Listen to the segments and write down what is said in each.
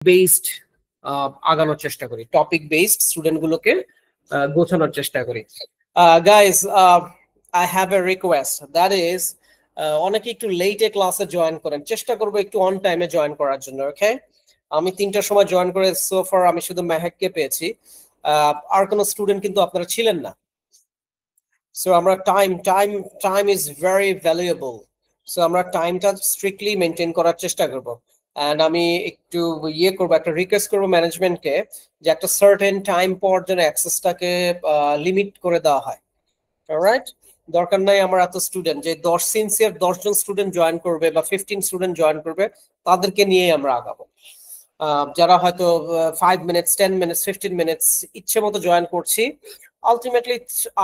Based আগানোর চেষ্টা করি, টপিক বেসড স্টুডেন্টগুলোকে গোছানোর চেষ্টা করি। Guys, I have a request, that is অনেকে একটু লেটে ক্লাসে জয়েন করেন, চেষ্টা করবো একটু অন টাইমে জয়েন করার জন্য। ওকে, আমি 3টার সময় জয়েন করে সোফার আমি শুধু মেহেককে পেয়েছি, আর কোনো স্টুডেন্ট কিন্তু আপনারা ছিলেন না। সো আমরা time is very valuable, so আমরা টাইমটা স্ট্রিক্টলি মেনটেন করার চেষ্টা করব। এন্ড আমি একটু করবো, একটা রিকোয়েস্ট করবো ম্যানেজমেন্টকে যে একটা সার্টেন টাইম পর যেন অ্যাক্সেসটাকে লিমিট করে দেওয়া হয়। অলরাইট, দরকার নাই আমার এত স্টুডেন্ট, যে 10 জন স্টুডেন্ট জয়েন করবে বা 15 স্টুডেন্ট জয়েন করবে, তাদেরকে নিয়ে আমরা আগাবো। যারা হয়তো 5 মিনিটস 10 মিনিটস 15 মিনিটস ইচ্ছে মতো জয়েন করছি, আলটিমেটলি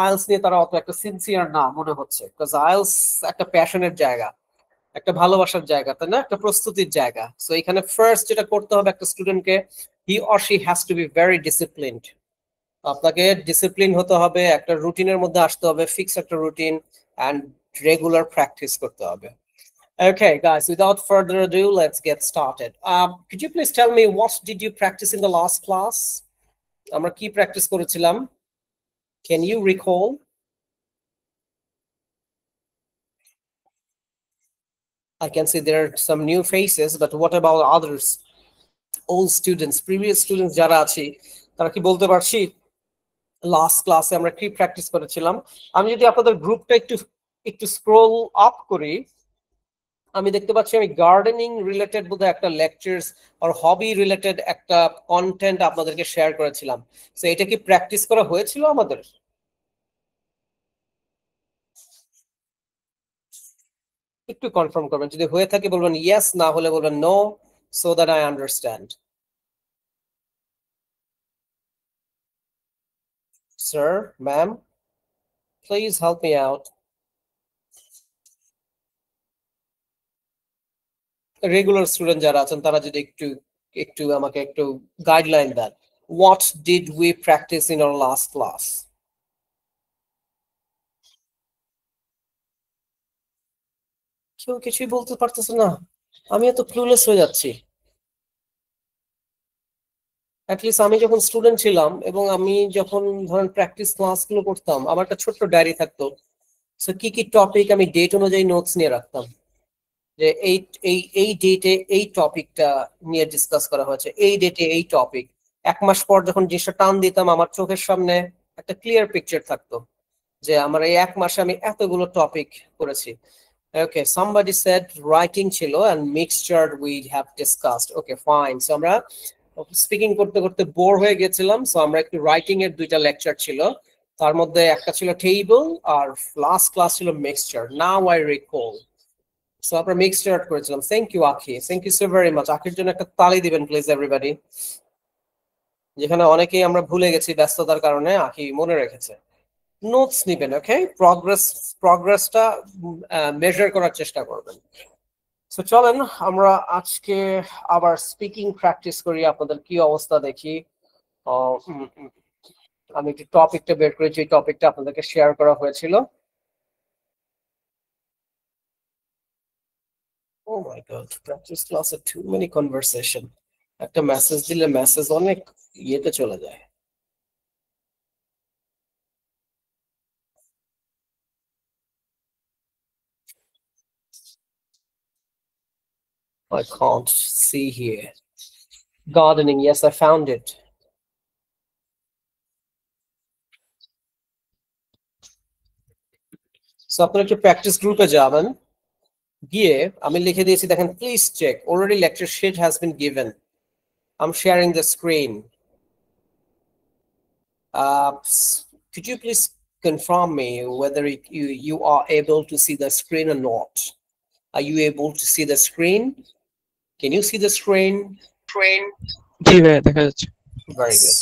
আইএলস নিয়ে তারা অত একটা সিনসিয়ার না মনে হচ্ছে, বিকজ আইএলস একটা প্যাশনের জায়গা, একটা ভালোবাসার জায়গা, তাই না, একটা প্রস্তুতির জায়গা। সো এখানে ফার্স্ট যেটা করতে হবে একটা স্টুডেন্টকে, he or she has to be very disciplined. আপনাকে ডিসিপ্লিন হতে হবে, একটা রুটিনের মধ্যে আসতে হবে, ফিক্স একটা রুটিন এন্ড রেগুলার প্র্যাকটিস করতে হবে। Okay, guys, without further ado, let's get started. Could you please tell me what did you practice in the last class? আমরা কি প্র্যাকটিস করেছিলাম? Can you recall? I can see there are some new faces, but what about others? Old students, previous students যারা আছে, তারা কি বলতে পারছি last ক্লাসে আমরা কি প্র্যাকটিস করেছিলাম? আমি যদি আপনাদের গ্রুপটা একটু স্ক্রল আপ করি, আমি দেখতে পাচ্ছি আমি গার্ডেনিং রিলেটেড বোধহয় একটা লেকচারস আর হবি রিলেটেড একটা কন্টেন্ট আপনাদেরকে শেয়ার করেছিলাম। সো এটা কি প্র্যাকটিস করা হয়েছিল আমাদের? একটু কনফার্ম করবেন, যদি হয়ে থাকে বলবেন ইয়েস, না হলে বলবেন no, so that I understand. Sir, ma'am, please help me out. Regular student যারা আছেন তারা যদি একটু আমাকে একটু গাইডলাইন দেন, what did we practice in our last class? কেউ কিছুই বলতে পারতেছে না, আমি এত ক্লুলেস হয়ে যাচ্ছি। অ্যাটলিস্ট আমি যখন স্টুডেন্ট ছিলাম এবং আমি যখন ধরেন প্র্যাকটিস ক্লাসগুলো করতাম, আমার একটা ছোট্ট ডায়েরি থাকতো, সো কি কি টপিক আমি ডেট অনুযায়ী নোটস নিয়ে রাখতাম, যে এই ডেটে এই টপিকটা নিয়ে ডিসকাস করা হয়েছে, এই ডেটে এই টপিক। 1 মাস পর যখন জিনিসটা টান দিতাম, আমার চোখের সামনে একটা ক্লিয়ার পিকচার থাকতো যে আমার এই 1 মাসে আমি এতগুলো টপিক করেছি। ওকে, somebody said writing ছিল and mixture we have discussed. Okay, fine. So আমরা স্পিকিং করতে করতে বোর হয়ে গেছিলাম, সো আমরা একটু রাইটিং এর 2টা লেকচার ছিল, তার মধ্যে একটা ছিল টেবল আর লাস্ট ক্লাস ছিল mixture. Now I recall. So আমরা মিক্সচার করেছিলাম। Thank you Akhi, thank you so very much. আখির জন্য একটা তালি দিবেন প্লিজ এভরিবডি, যেখানে অনেকেই আমরা ভুলে গেছি ব্যস্ততার কারণে, আখি মনে রেখেছে। নোটস নিবেন, ওকে, প্রগ্রেসটা মেজার করার চেষ্টা করবেন। সো চলেন আমরা আজকে আবার স্পিকিং প্র্যাকটিস করি, আপনাদের কি অবস্থা দেখি। আমি একটু টপিকটা বের করেছি, এই টপিকটা আপনাদেরকে শেয়ার করা হয়েছিল। ও মাই গড, প্র্যাকটিস ক্লাসে টু মেনি কনভারসেশন। একটা মেসেজ দিলে মেসেজ অনেক ইয়েতে চলে যায়। I can't see here. Gardening, yes, I found it. So আপনারা একটু প্র্যাকটিস গ্রুপে যাবেন, গিয়ে আমি লিখে দিয়েছি দেখেন, please check already lecture sheet has been given. I'm sharing the screen. Could you please confirm me whether you are able to see the screen or not? Are you able to see the screen? Can you see the screen? জি ভাইয়া, দেখা যাচ্ছে। Very good.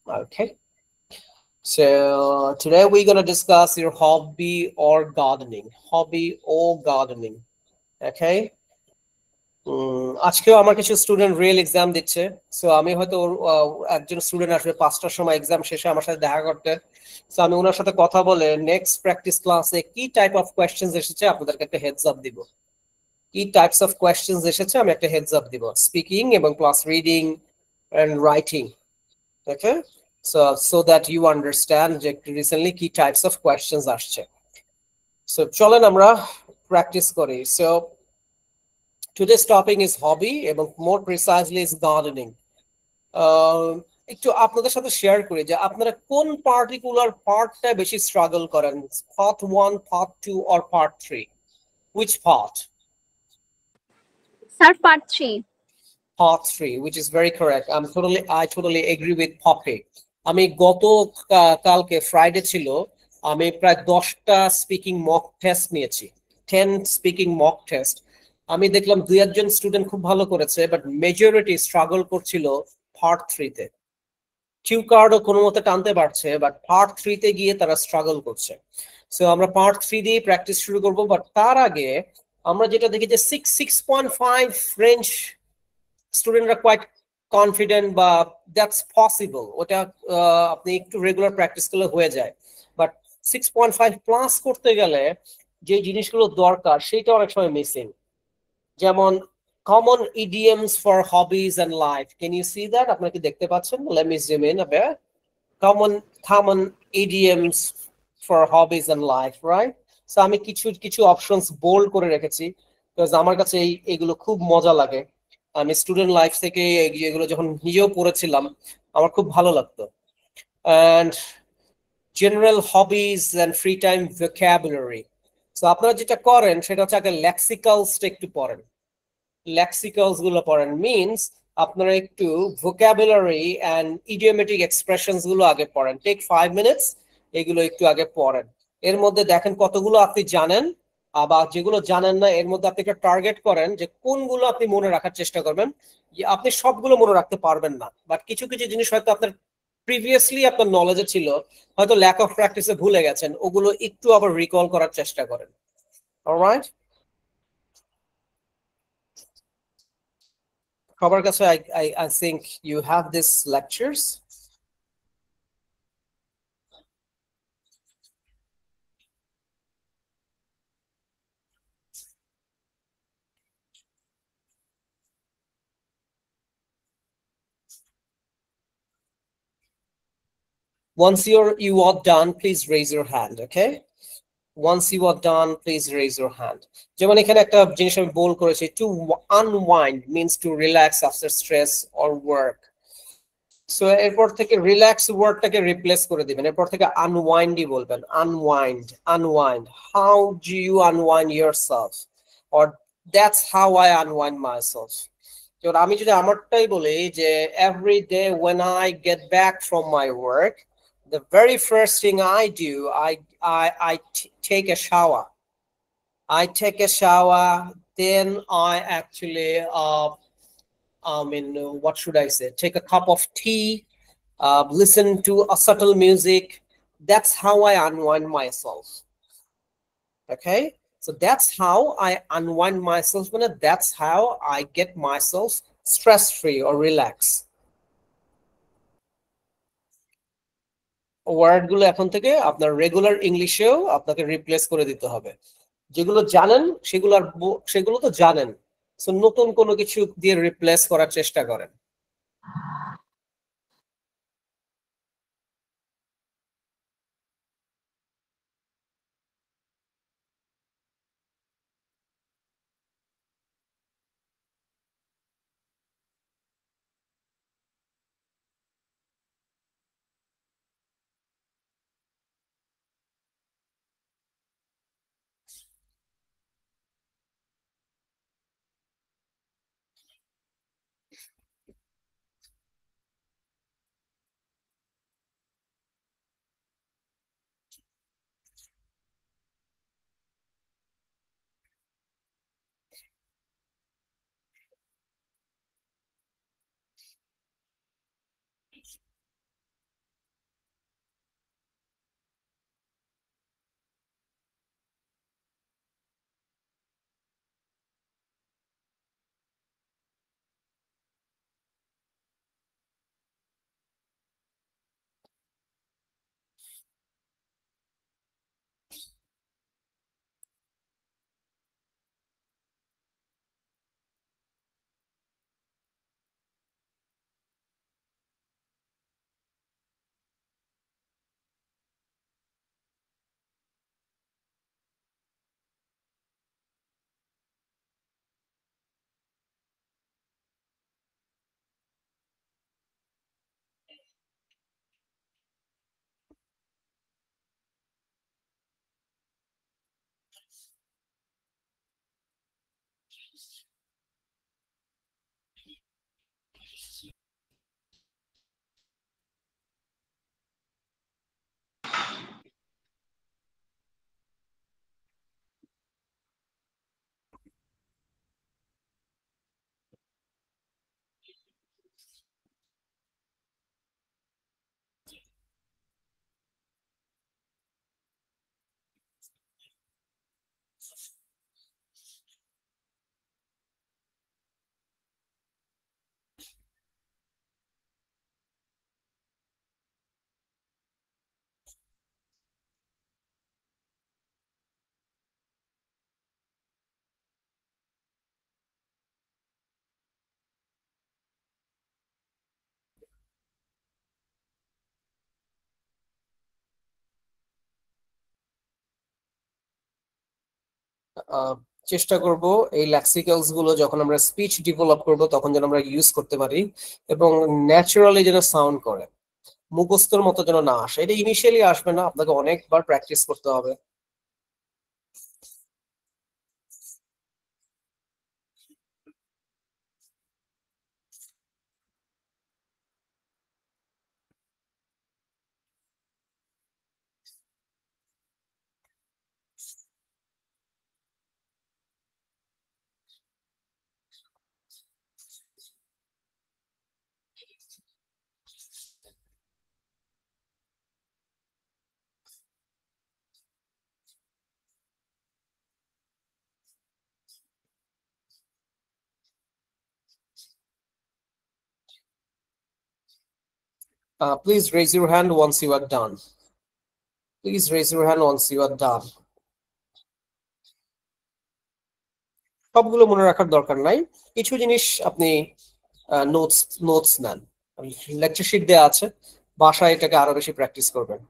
Okay. So today we're going to discuss your hobby or gardening. Hobby or gardening. Okay. আজকেও আমার কিছু student real exam দিচ্ছে, so আমি হয়তো একজন স্টুডেন্ট আসবে 5টার সময় এক্সাম শেষে আমার সাথে দেখা করতে, সো আমি ওনার সাথে কথা বলে নেক্সট প্র্যাকটিস ক্লাসে কি টাইপ অফ কোয়েশ্চেনস এসেছে আপনাদেরকে একটা হেডস আপ দিব। কি টাইপস অফ কোয়েশ্চেনস এসেছে আমি একটা হেডস আপ দিব, স্পিকিং এবং plus reading and writing. Okay, so that you understand যে রিসেন্টলি কি টাইপস অফ কোয়েশ্চেনস আসছে। সো চলেন আমরা প্র্যাকটিস করি। So today's topic is hobby এবং more precisely is gardening. একটু আপনাদের সাথে শেয়ার করি যে আপনারা কোন পার্টিকুলার পার্টটা বেশি স্ট্রাগল করেন, part 1, part 2 or part 3? Which part? Sir, part 3. Part 3, which is very correct. I totally agree with Poppy. আমি গত কালকে ফ্রাইডে ছিল, আমি প্রায় 10টা স্পিকিং মক টেস্ট নিয়েছি, 10 স্পিকিং মক টেস্ট। আমি দেখলাম 2-1 স্টুডেন্ট খুব ভালো করেছে, বাট মেজরিটি স্ট্রাগল করছিল পার্ট 3 তে। কিউ কার্ডও কোনো মতে টানতে পারছে, বাট পার্ট 3 তে গিয়ে তারা স্ট্রাগল করছে। সো আমরা পার্ট 3 দিয়ে প্র্যাকটিস শুরু করব, বাট তার আগে আমরা যেটা দেখি যে 6.5 ফ্রেঞ্চ স্টুডেন্টরা কোয়াইট কনফিডেন্ট বা দ্যাটস পসিবল, ওটা আপনি একটু রেগুলার প্র্যাকটিস করলে হয়ে যায়। বাট 6.5 প্লাস করতে গেলে যে জিনিসগুলো দরকার সেটা অনেক সময় মিসিং, যেমন common idioms for hobbies and life. Can you see that? আপনারা কি দেখতে পাচ্ছেন? Let me zoom in a bit. Common idioms for hobbies and life, right? So আমি কিছু অপশনস বোল্ড করে রেখেছি, বিকজ আমার কাছে এইগুলো খুব মজা লাগে। আমি স্টুডেন্ট লাইফ থেকে এগুলো যখন নিজেও পড়েছিলাম আমার খুব ভালো লাগতো। And general hobbies and free time vocabulary. So আপনারা যেটা করেন সেটা হচ্ছে আগে লেক্সিক্যালসটা একটু পড়েন। লেক্সিক্যালস গুলো পড়েন মিনস আপনারা একটু ভোকাবুলারি এন্ড ইডিওমেটিক এক্সপ্রেশনস গুলো আগে পড়েন। টেক 5 মিনিটস, এগুলো একটু আগে পড়েন। এর মধ্যে দেখেন কতগুলো আপনি জানেন, আবার যেগুলো জানেন না এর মধ্যে আপনি একটা টার্গেট করেন যে কোনগুলো আপনি মনে রাখার চেষ্টা করবেন। আপনি সবগুলো মনে রাখতে পারবেন না, বাট কিছু কিছু জিনিস হয়তো আপনার প্রিভিয়াসলি আপনার নলেজে ছিল, হয়তো ল্যাক অফ প্র্যাকটিসে ভুলে গেছেন, ওগুলো একটু আবার রিকল করার চেষ্টা করেন। অলরাইট, সবার কাছে I think you have these lectures. Once you are done, please raise your hand, okay? Once you are done, please raise your hand. যেমন এখানে একটা জিনিস আমি বোল্ড করেছি, to unwind means to relax after stress or work. So এরপর থেকে relax ওয়ার্ডটাকে replace করে দিবেন, এরপর থেকে আনওয়াইন্ডই বলবেন। Unwind, how do you unwind yourself, or that's how I unwind myself. যেমন আমি যদি আমারটাই বলি যে every day when I get back from my work, the very first thing I do, I take a shower. Then I actually what should I say? Take a cup of tea, listen to a subtle music. That's how I unwind myself. Okay, so that's how I unwind myself. That's how I get myself stress-free or relax. ওয়ার্ডগুলো এখন থেকে আপনার regular ইংলিশেও আপনাকে replace করে দিতে হবে। যেগুলো জানেন সেগুলো তো জানেন, সো নতুন কোনো কিছু দিয়ে রিপ্লেস করার চেষ্টা করেন। চেষ্টা করব এই লেক্সিক্যালস গুলো যখন আমরা স্পিচ ডেভেলপ করব তখন যেন আমরা ইউজ করতে পারি এবং ন্যাচারালি যেন সাউন্ড করে, মুখস্থর মতো যেন না আসে। এটা ইনিশিয়ালি আসবে না, আপনাকে অনেকবার প্র্যাকটিস করতে হবে। Please raise your hand once you are done. Please raise your hand once you are done. সবগুলো মনে রাখার দরকার নাই, কিছু জিনিস আপনি নোটস নোটস নেন, লেকচার শিট দেওয়া আছে, বাসায় এটাকে আরো বেশি প্র্যাকটিস করবেন।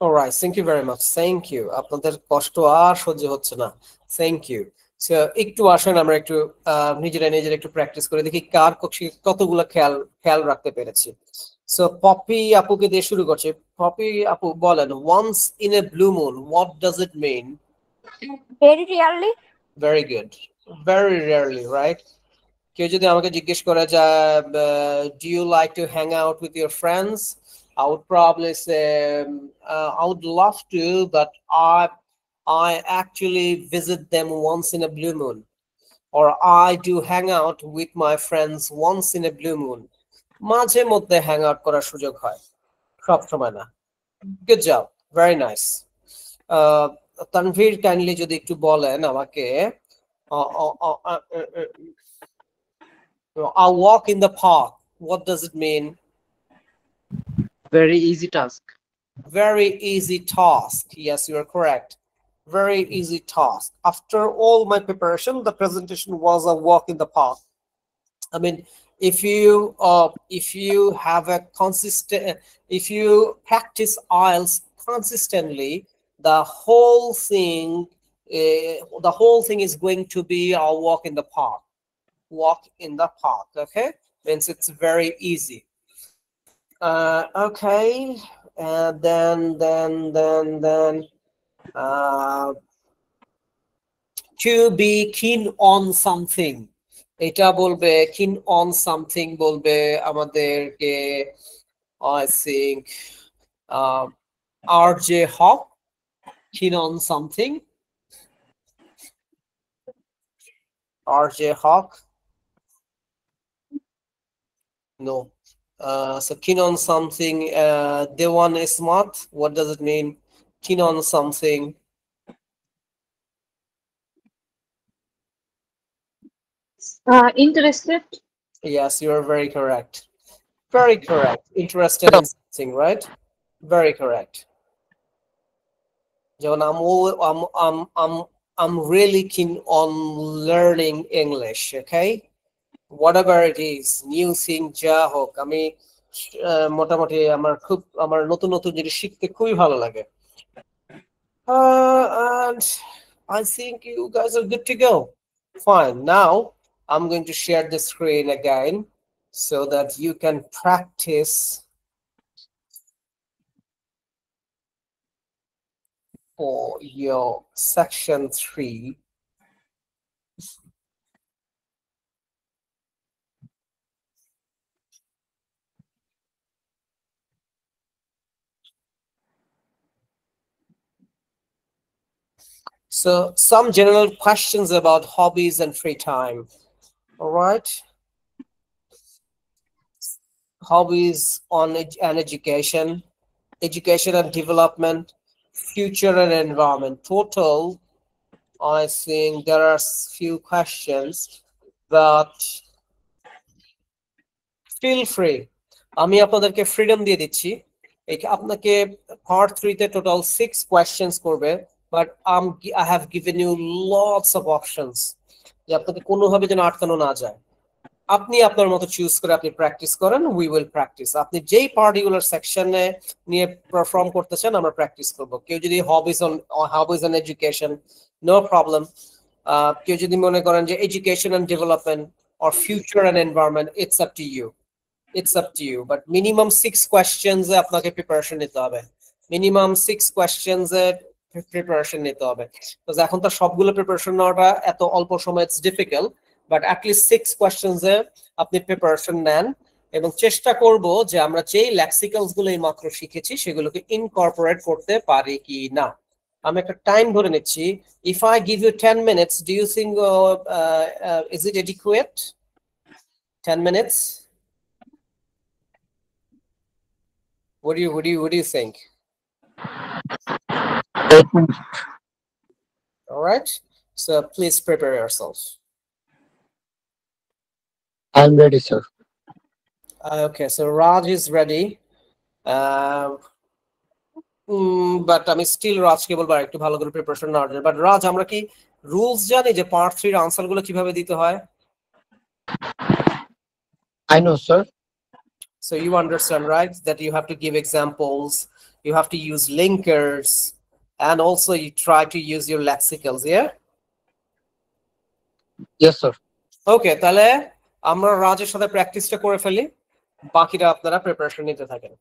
Alright, thank you very much, thank you. আপনাদের কষ্ট আর সহ্য হচ্ছে না, থ্যাংক ইউ। একটু আসেন আমরা একটু নিজেরা নিজেরা একটু প্র্যাকটিস করে দেখি কার কতগুলো খেয়াল খেয়াল রাখতে পেরেছি। সো পপি আপুকে দিয়ে শুরু করছে। পপি আপু বলেন, once in a blue moon, what does it mean? Very rarely. Very good, very rarely, right. কেউ যদি আমাকে জিজ্ঞেস করে যে do you like to hang out with your friends, I would probably say I would love to, but I actually visit them once in a blue moon, or I do hang out with my friends once in a blue moon. মাঝে মধ্যে hang out করার সুযোগ হয়, সব সময় না। Good job, very nice. Tanvir kindly যদি একটু বলেন আমাকে, I walk in the park, what does it mean? Very easy task. Very easy task. Yes, you are correct. Very easy task. After all my preparation, the presentation was a walk in the park. I mean, if you have a consistent, if you practice IELTS consistently, the whole thing is going to be a walk in the park. Walk in the park. Okay, means it's very easy. Okay, and then to be keen on something. এটা বলবে keen on something বলবে আমাদেরকে I think RJ Hawk keen on something RJ Hawk no so keen on something Dewan Ismat what does it mean keen on something Interested. yes you are very correct interested in something right very correct যেমন I'm really keen on learning English okay whatever it is new thing যা হোক আমি মোটামুটি আমার নতুন নতুন জিনিস শিখতে খুবই ভালো লাগে and I think you guys are good to go fine now I'm going to share the screen again so that you can practice for your section 3. So some general questions about hobbies and free time. All right. Hobbies and education and development, future and environment. Total, I think there are few questions, but feel free. আমি আপনাদেরকে freedom দিয়ে দিচ্ছি আপনাকে part 3 তে total 6 questions করবে but I have given you lots of options যে আপনাকে কোনোভাবে যেন আটকানো না যায় আপনি আপনার মতো চুজ করে আপনি প্র্যাকটিস করেন উই উইল প্র্যাকটিস আপনি যেই পার্টিকুলার সেকশনে নিয়ে পারফর্ম করতে চান আমরা প্র্যাকটিস করব কেউ যদি hobbies on education no problem কেউ যদি মনে করেন যে education and development or future and environment it's up to you but minimum 6 questions এ আপনাকে প্রিপারেশন নিতে হবে মিনিমাম 6 কোশ্চেনস এ প্রিপারেশন নিতে হবে তো এখন তো সবগুলো প্রিপারেশন নেওয়াটা এত অল্প সময় it's difficult but at least 6 questions এ আপনি প্রিপারেশন নেন এবং চেষ্টা করব যে আমরা যেই লেক্সিক্যালস গুলো এই মাত্র শিখেছি সেগুলোকে ইনকর্পোরেট করতে পারি কি না আমি একটা টাইম ধরে নিচ্ছি if I give you 10 minutes do you think is it adequate 10 minutes what do you think 8 minutes. all right so please prepare yourself I'm ready, sir. okay so Raj is ready but আমি still রাজকে বলবো একটু ভালো করে preparation নেওয়ার জন্য but রাজ আমরা কি রুলস জানি যে পার্ট 3 এর আনসার গুলো কিভাবে দিতে হয় I know, sir. so you understand right that you have to give examples you have to use linkers and also you try to use your lexicals yeah Yes, sir. okay তাহলে আমরা রাজের সাথে প্র্যাকটিসটা করে ফেলি বাকিটা আপনারা প্রিপারেশন নিতে থাকেন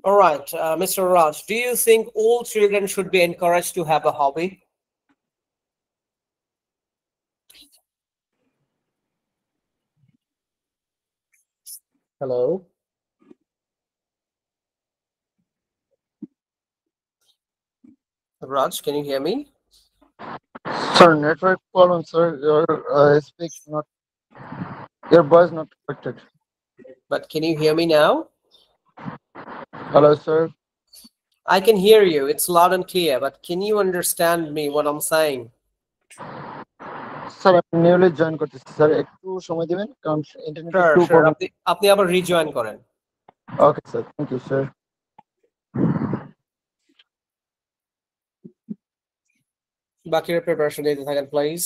all right Mr. Raj do you think all children should be encouraged to have a hobby hello Raj can you hear me Sir, network problem, sir. Your speak not. Your voice not affected. but can you hear me now Hello, sir. I can hear you. It's loud and clear. But can you understand me what I'm saying? Sir, I'm newly join করতেছি sir একটু সময় দিবেন কারণ internet Sure, একটু sure. Problem আপনি আবার rejoin করেন। Okay sir thank you sir বাকির প্রিপারেশন নিতে থাকেন please.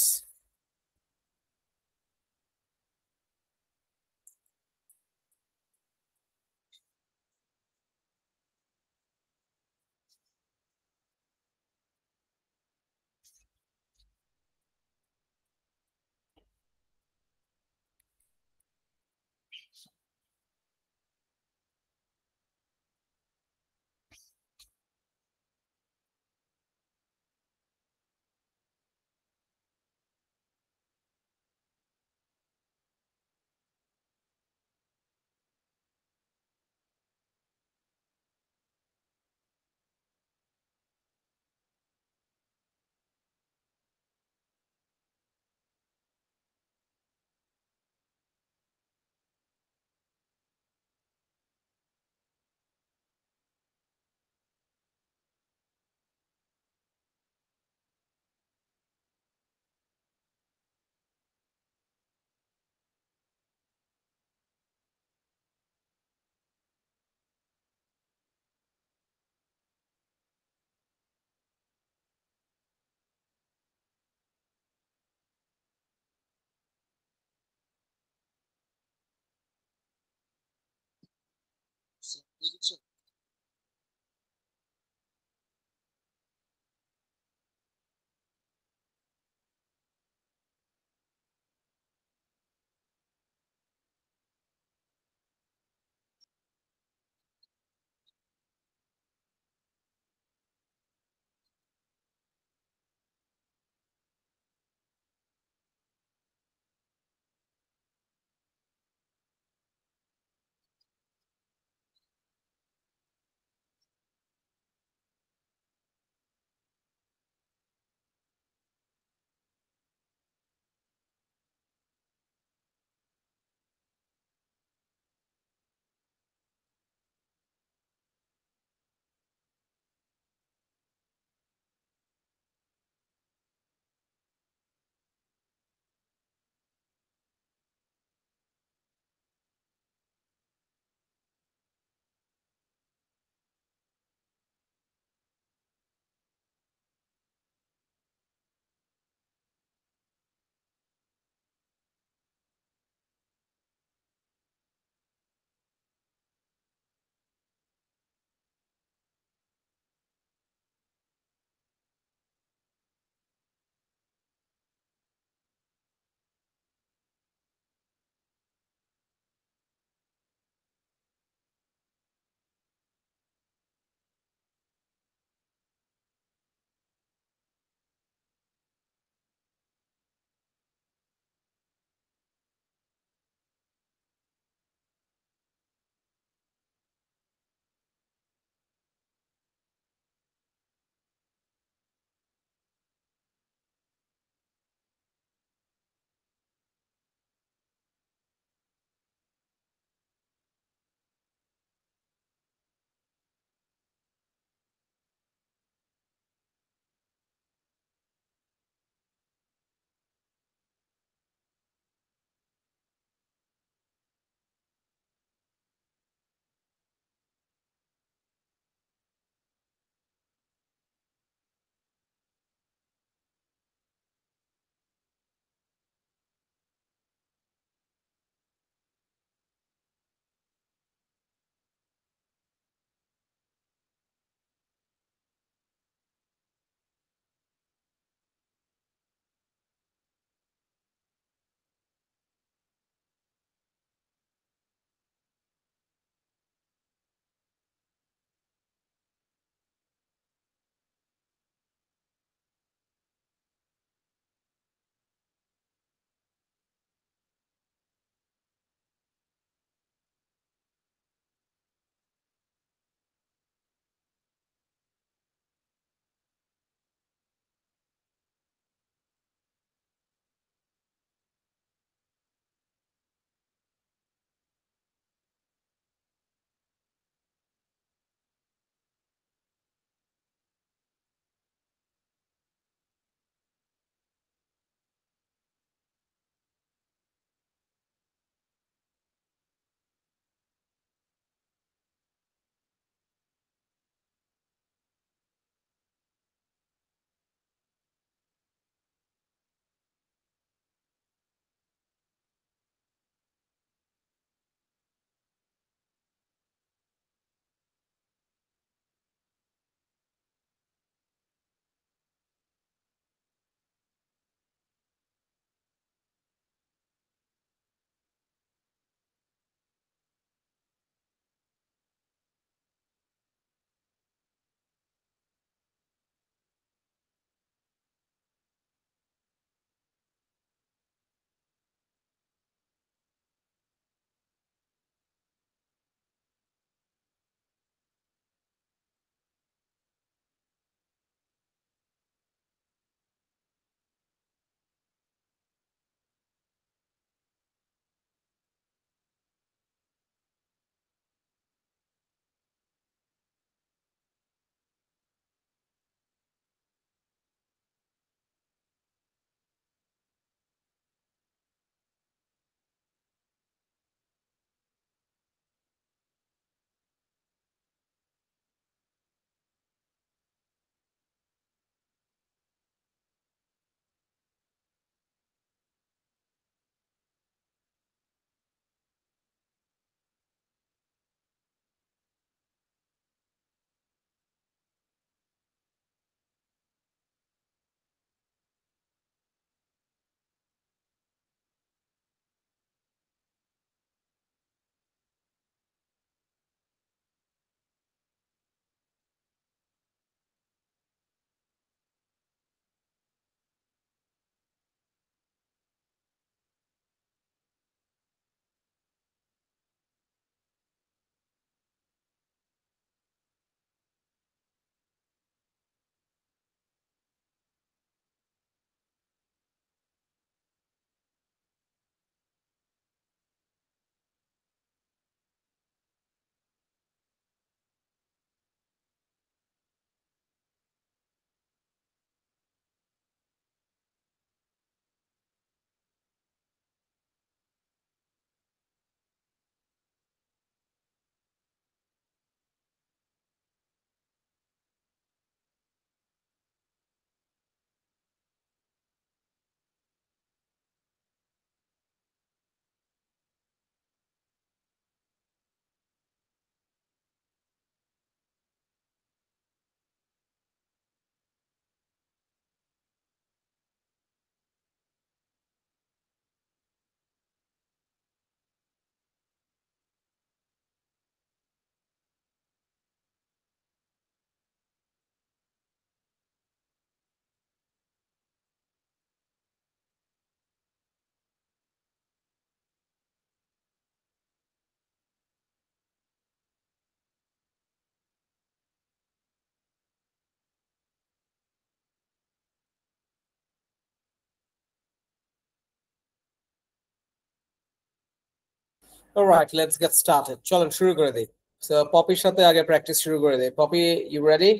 All right, let's get started. চলেন শুরু করে দেই। So পপির সাথে আগে প্র্যাকটিস শুরু করে দেই। Poppy, you ready?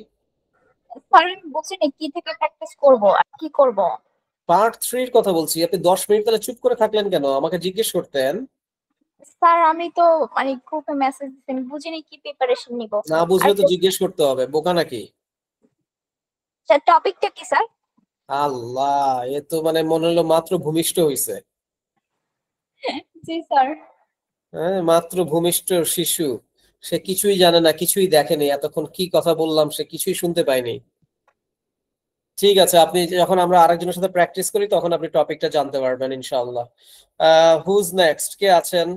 স্যার আমি বলছি না কি থেকে প্র্যাকটিস করব আর কি করব। পার্ট 3 এর কথা বলছি। আপনি 10 মিনিট তাহলে চুপ করে থাকলেন কেন? আমাকে জিজ্ঞেস করতেন। স্যার আমি তো মানে গ্রুপে মেসেজ দিছেন বুঝিনি কি প্রিপারেশন নিব। না বুঝলে তো জিজ্ঞেস করতে হবে, বোকা নাকি? স্যার টপিকটা কি স্যার? আল্লাহ, এ তো মানে মনে হলো মাত্র ভূমিষ্ঠ হইছে। জি স্যার। হ্যাঁ, মাত্র ভূমিষ্ঠ শিশু, সে কিছুই জানে না, কিছুই দেখেনি, এতক্ষণ কি কথা বললাম সে কিছুই শুনতে পায়নি। ঠিক আছে, আপনি যখন আমরা আরেকজনের সাথে প্র্যাকটিস করি তখন আপনি টপিকটা জানতে পারবেন ইনশাআল্লাহ। হুজ নেক্সট, কে আছেন?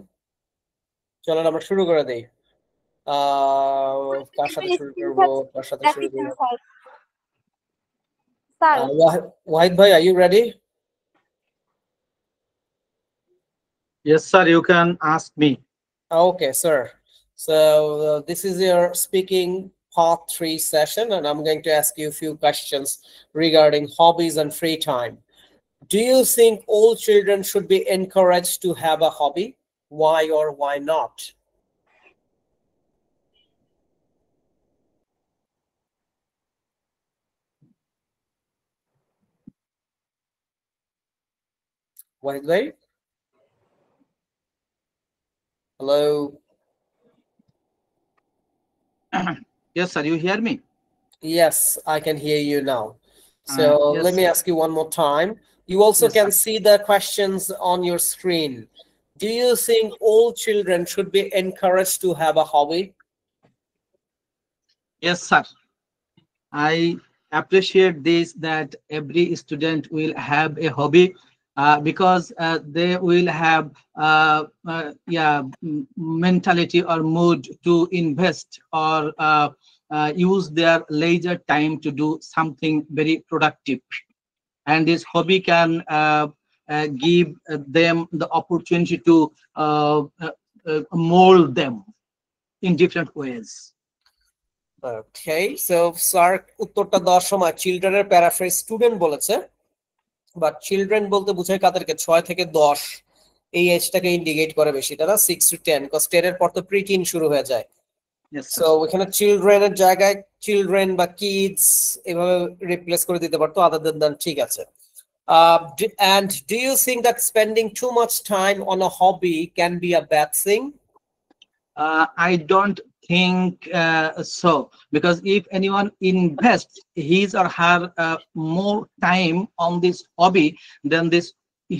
চলেন আমরা শুরু করে দেই। কার সাথে শুরু করবো, কার সাথে শুরু করবো? স্যার ওয়াহিদ ভাই, are you ready? Yes, sir, you can ask me. Okay, sir. So this is your speaking part 3 session, and I'm going to ask you a few questions regarding hobbies and free time. Do you think all children should be encouraged to have a hobby? Why or why not? Wahid bhai? Hello? Yes, sir, you hear me? Yes, I can hear you now. So Yes, let me sir. ask you one more time. You also Yes, can sir. see the questions on your screen. Do you think all children should be encouraged to have a hobby? Yes, sir. I appreciate this, that every student will have a hobby, because they will have mentality or mood to invest or use their leisure time to do something very productive, and this hobby can give them the opportunity to mold them in different ways. Okay, so sir উত্তরটা দেওয়ার সময় চিলড্রেনের paraphrase student বলেছে, but children বলতে বোঝায় কাদেরকে? 6 থেকে 10 এই এজটাকে indicate করে বেশি, তাই না? 6 to 10, কজ 10 এর পর তো প্রিটিন শুরু হয়ে যায়। Yes, so sir. ওখানে চিলড্রেনের জায়গায় চিলড্রেন বা কিডস এভাবে রিপ্লেস করে দিতে পারতো, আদার দেন ঠিক আছে। And do you think that spending too much time on a hobby can be a bad thing? I don't think so, because if anyone invests his or her more time on this hobby, then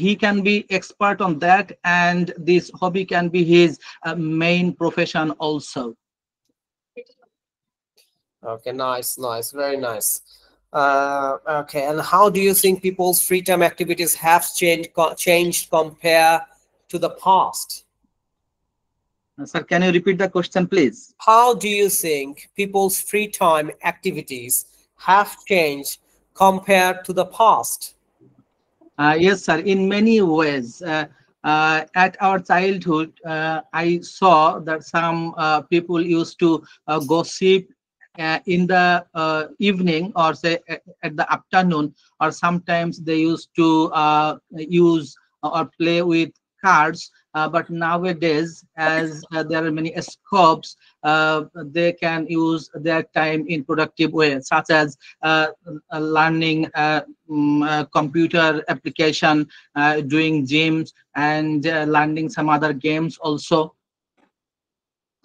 he can be expert on that, and this hobby can be his main profession also. Okay, nice, very nice. Okay, and how do you think people's free time activities have changed compared to the past? Sir, can you repeat the question, please? How do you think people's free time activities have changed compared to the past? Yes, sir, in many ways. At our childhood, I saw that some people used to gossip in the evening, or say at the afternoon, or sometimes they used to use or play with cards. But nowadays, as there are many scopes, they can use their time in productive ways, such as learning computer application, doing gyms, and learning some other games also.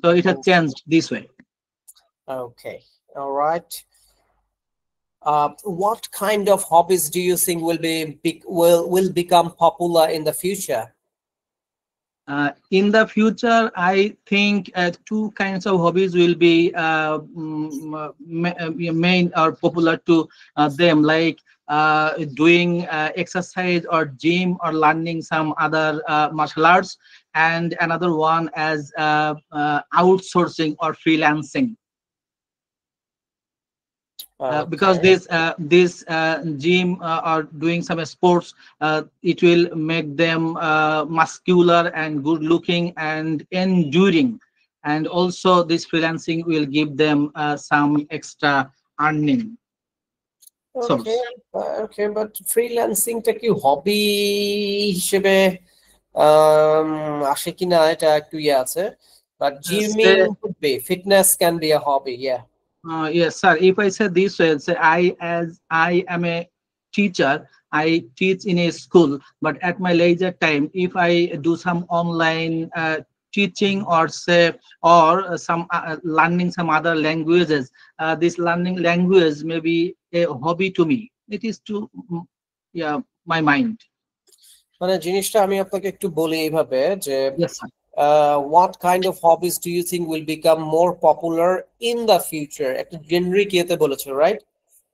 So it has changed this way. Okay, all right. What kind of hobbies do you think will become popular in the future? In the future, I think two kinds of hobbies will be main or popular to them, like doing exercise or gym, or learning some other martial arts, and another one as outsourcing or freelancing. Because this gym or doing some sports, it will make them muscular and good looking and enduring, and also this freelancing will give them some extra earning source. Okay, but freelancing টা কি হবি হিসেবে আসে কিনা এটা একটু ইয়ে আছে, but Say, gymming could be, fitness can be a hobby, yeah. yes, sir. If I say this way, say I am a teacher, I teach in a school, but at my leisure time, if I do some online teaching or say or some learning some other languages, this learning language may be a hobby to me. It is to yeah my mind. মানে জিনিসটা আমি আপনাকে একটু বলি এইভাবে যে Yes, sir. what kind of hobbies do you think will become more popular in the future? একটা generic ইয়েতে বলেছে, রাইট?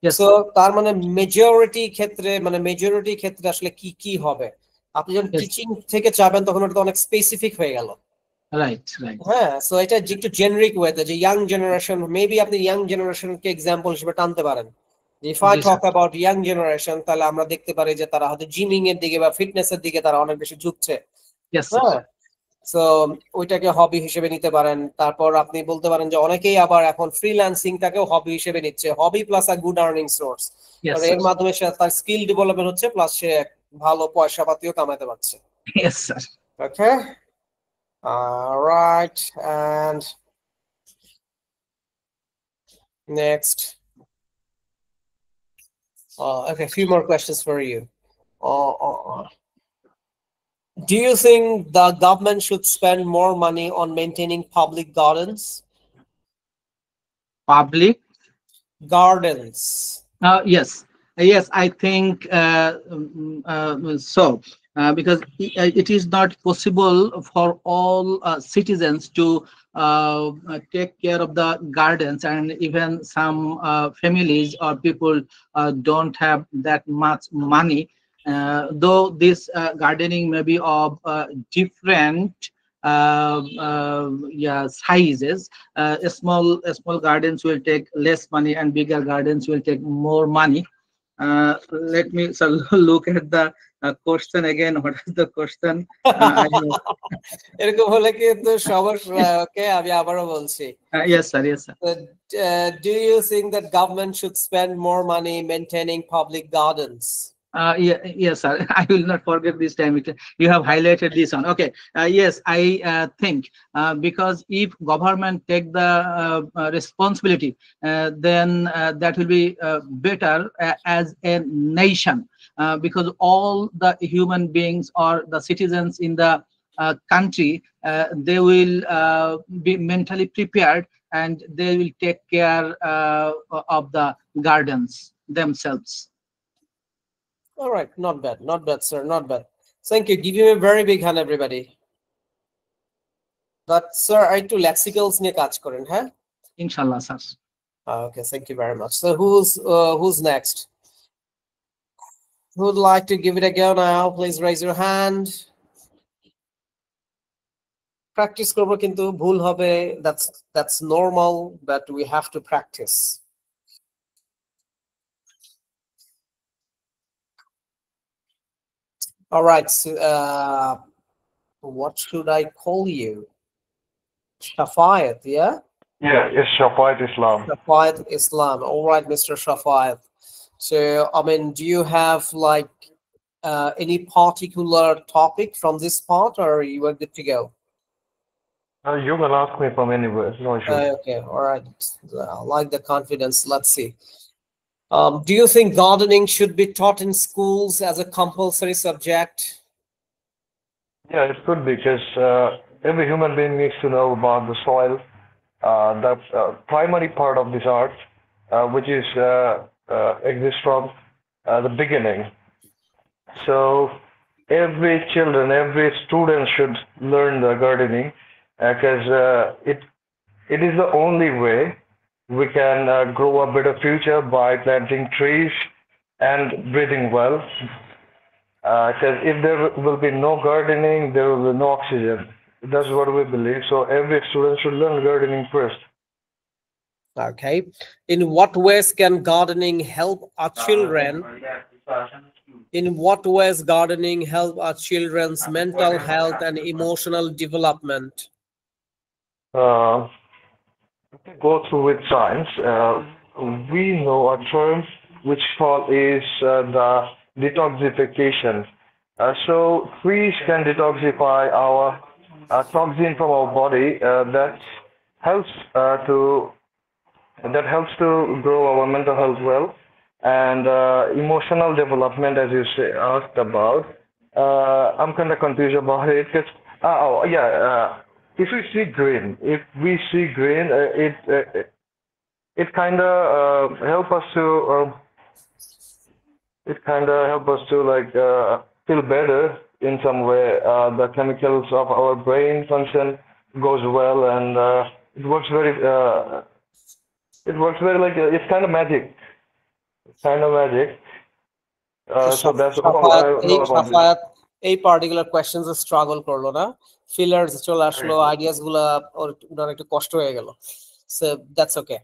Yes, so sir. তার মানে মেজরিটি ক্ষেত্রে আসলে কি কি হবে? আপনি যখন Yes, টিচিং থেকে চাবেন তখন ওটা তো অনেক স্পেসিফিক হয়ে গেল। right, right. হ্যাঁ, সো এটা যে একটু জেনারিক ওয়েতে যে ইয়াং জেনারেশন, মেবি আপনি ইয়াং জেনারেশনকে এক্সাম্পল হিসেবে টানতে পারেন। If I Yes, talk sir. About young generation, তাহলে আমরা দেখতে পারি যে তারা হয়তো জিমিং এর দিকে বা ফিটনেসের দিকে তারা অনেক বেশি ঝুঁকছে। Yes, sir. হ্যাঁ, সো ওইটাকে হবি হিসেবে নিতে পারেন। তারপর আপনি বলতে পারেন যে অনেকেই আবার এখন ফ্রিল্যান্সিংটাকেও হবি হিসেবে নিচ্ছে, hobby plus a good earning source. Yes, কারণ sir. এর মাধ্যমে সে তার স্কিল ডেভেলপমেন্ট হচ্ছে, প্লাস সে ভালো পয়সা পাতিও কামাতে পারছে। Yes, sir. Okay, right, and next, okay, a few more questions for you. Do you think the government should spend more money on maintaining public gardens? Public. Gardens. Yes, yes, I think so, because it is not possible for all citizens to take care of the gardens, and even some families or people don't have that much money. Though this gardening may be of different yeah sizes. Small gardens will take less money and bigger gardens will take more money. Let me so look at the question again. What is the question? এরকম হলে কিন্তু সমস্যা। ওকে, আমি আবারও বলছি। Yes, sir. Yes, sir. Do you think that government should spend more money maintaining public gardens? Yeah, yes, sir. I will not forget this time. You have highlighted this one. Okay. Yes, I think because if government take the responsibility, then that will be better as a nation, because all the human beings or the citizens in the country, they will be mentally prepared and they will take care of the gardens themselves. All right, not bad, sir, not bad. Thank you. Give you a very big hand, everybody. But sir, I একটু lexicals নিয়ে কাজ করেন, হ্যাঁ? Inshallah, sir. Okay, thank you very much. So who's next? Who would like to give it a go now? Please raise your hand. Practice করব, কিন্তু ভুল হবে, that's normal, but we have to practice. All right, so, what should I call you? Shafayat, yeah? Yeah, it's Shafayat Islam. Shafayat Islam. All right, Mr. Shafayat. So, I mean, do you have like any particular topic from this part, or you are good to go? You can ask me from anywhere, no issue. Okay, all right. I like the confidence. Let's see. Do you think gardening should be taught in schools as a compulsory subject? Yeah, it could be, because every human being needs to know about the soil, the primary part of this art, which is exists from the beginning. So every student should learn the gardening, because it is the only way we can grow a better future by planting trees and breathing well. Because if there will be no gardening, there will be no oxygen. That's what we believe. So every student should learn gardening first. Okay. In what ways can gardening help our children? In what ways gardening help our children's mental health and emotional development? Go through with science. We know a term which is the detoxification. So trees can detoxify our toxin from our body. Helps to that helps to grow our mental health well and emotional development, as you asked about. I'm kind of confused about it because oh yeah, if we see green, it kind of help us to like feel better in some way. The chemicals of our brain function goes well, and it works very. Like it's kind of magic. It's kind of magic. So that's all I know about this. Safayat এই particular questions struggle করলো না, fillers চলে আসলো, ideas গুলা ওনার একটু কষ্ট হয়ে গেল, so that's okay.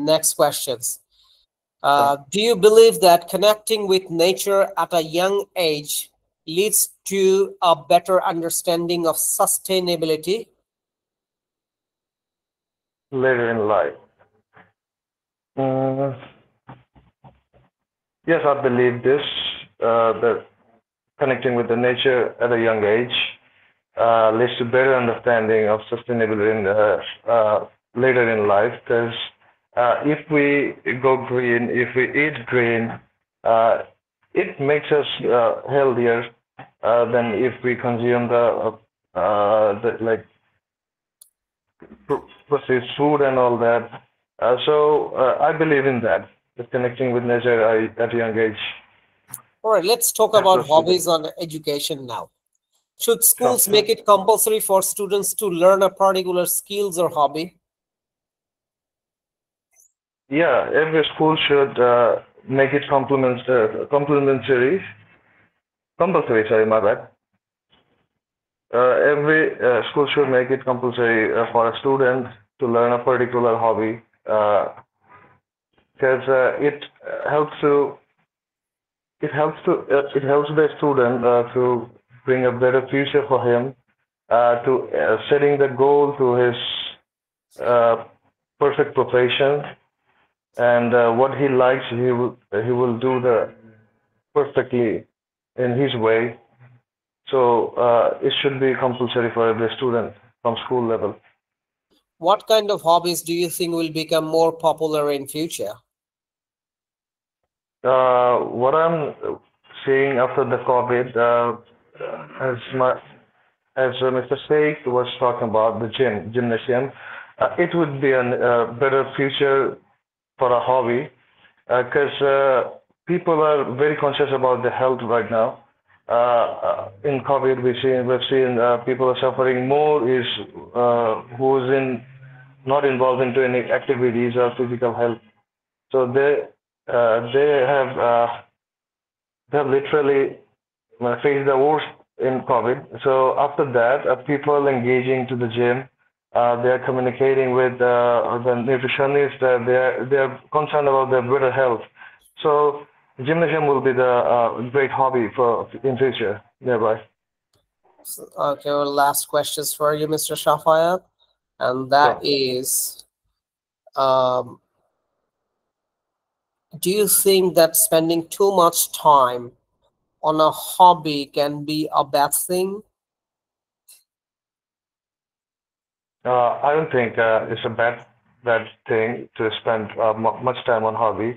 Next questions, do you believe that connecting with nature at a young age leads to a better understanding of sustainability Later in life? Yes, I believe this. That connecting with the nature at a young age leads to better understanding of sustainability later in life. Because if we go green, if we eat green, it makes us healthier than if we consume the like processed food and all that. So I believe in that connecting with nature at a young age. All right, let's talk about hobbies on education now. Should schools make it compulsory for students to learn a particular skills or hobby? Yeah, every school should make it compulsory. Sorry, my bad. Every school should make it compulsory for a student to learn a particular hobby, because it helps the student to bring a better future for him, to setting the goal to his perfect profession, and what he likes he will do the perfectly in his way. So it should be compulsory for every student from school level. What kind of hobbies do you think will become more popular in future? What I'm seeing after the COVID, as Mr. Sheikh was talking about the gymnasium, it would be a better future for a hobby, because people are very conscious about their health right now. In COVID, we've seen people are suffering more is who's not involved into any activities or physical health. So they have literally faced the worst in COVID. So after that, people engaging to the gym, they are communicating with the nutritionist. They are concerned about their better health. So gymnasium will be the great hobby for in future thereby. Okay, well, last questions for you, Mr. Shafayat, and that is, do you think that spending too much time on a hobby can be a bad thing? I don't think it's a bad thing to spend much time on hobby,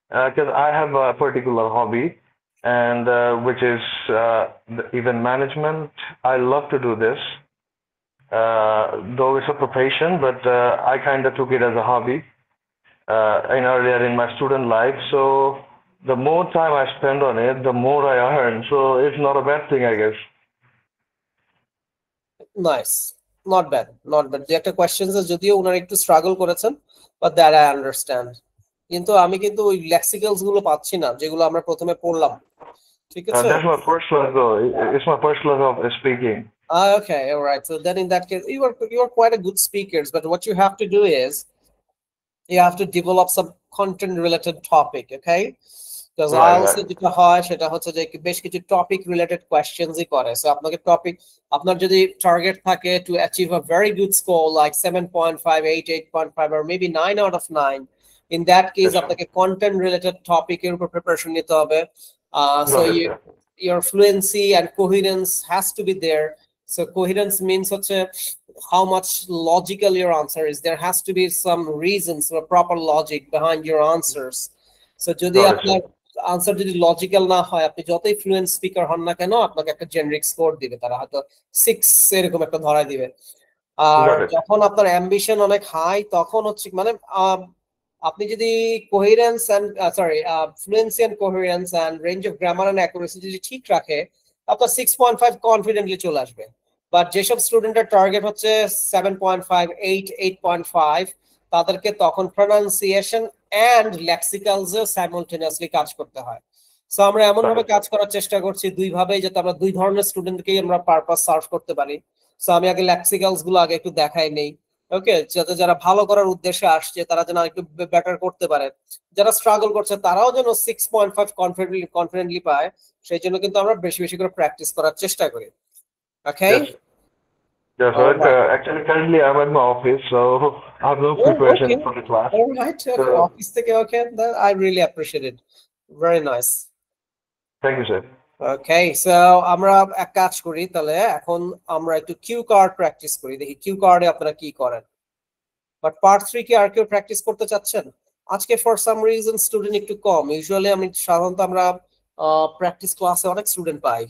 because I have a particular hobby, and which is the event management. I love to do this, though it's a profession, but I kind of took it as a hobby earlier in my student life. So the more time I spend on it, the more I earn. So it's not a bad thing, I guess. Nice. Not bad. যে একটা questions যদিও ওনারা একটু struggle করেছেন, but that I understand. কিন্তু আমি কিন্তু ওই লেক্সিক্যালস গুলো পাচ্ছি না যেগুলো আমরা প্রথমে পড়লাম। ঠিক আছে? That's my personal goal. It's my personal goal of speaking. Okay, all right. So then in that case, you are quite a good speakers, but what you have to do is you have to develop some content related topic, okay? Because IELTS যেটা হয় সেটা হচ্ছে যে বেশ কিছু topic related কোয়েশ্চেনসই করে। So আপনাকে topic, আপনার যদি টার্গেট থাকে to achieve a very good score like 7.5, 8, 8.5 or maybe 9 out of 9, in that case আপনাকে content related topic এর উপর প্রিপারেশন নিতে হবে। So your fluency and coherence has to be there. So coherence means how much logical your answer is. There has to be some reasons or proper logic behind your answers. So যদি আপনার answer যদি logical না হয়, আপনি যতই fluent speaker হন না কেন, আপনাকে একটা জেনারিক স্কোর দিবে, তারা হয়তো 6 এরকম একটা ধরায় দিবে। আর যখন আপনার অ্যাম্বিশন অনেক হাই, তখন মানে আপনি যদি coherence and fluency and coherence and range of grammar and accuracy যদি ঠিক রাখে, আপনার 6.5 কনফিডেন্টলি চলে আসবে। বাট যেসব স্টুডেন্টের টার্গেট হচ্ছে 7.5, 8, 8.5, তাদেরকে তখন প্রনাউন্সিয়েশন এন্ড লেক্সিক্যালস সাইমালটেনিয়াসলি কাজ করতে হয়। সো আমরা এমন ভাবে কাজ করার চেষ্টা করছি দুই ভাবে, যাতে আমরা দুই ধরনের স্টুডেন্টকেই আমরা পারপাস সার্ভ করতে পারি। সো আমি আগে লেক্সিক্যালস গুলো আগে একটু দেখাই নেই, ওকে, যাতে যারা ভালো করার উদ্দেশ্যে আসছে তারা যেন একটু বেটার করতে পারে, যারা স্ট্রাগল করছে তারাও যেন 6.5 কনফিডেন্টলি পায়। সেই জন্য কিন্তু আমরা বেশি বেশি করে প্র্যাকটিস করার চেষ্টা করি। ওকে? Yes, actually currently I'm at my office, so I have no preparation for the class. All right, office থেকে, okay, I really appreciate it. Very nice. Thank you, sir. Okay, so আমরা এক কাজ করি তাহলে, এখন আমরা একটু কিউ কার্ড প্র্যাকটিস করি, দেখি কিউ কার্ডে আপনারা কি করেন। বাট পার্ট 3 কি আর কেউ প্র্যাকটিস করতে চাচ্ছেন? আজকে ফর সাম রিজন স্টুডেন্ট একটু কম। ইউজুয়ালি সাধারণত আমরা প্র্যাকটিস ক্লাসে অনেক স্টুডেন্ট পাই,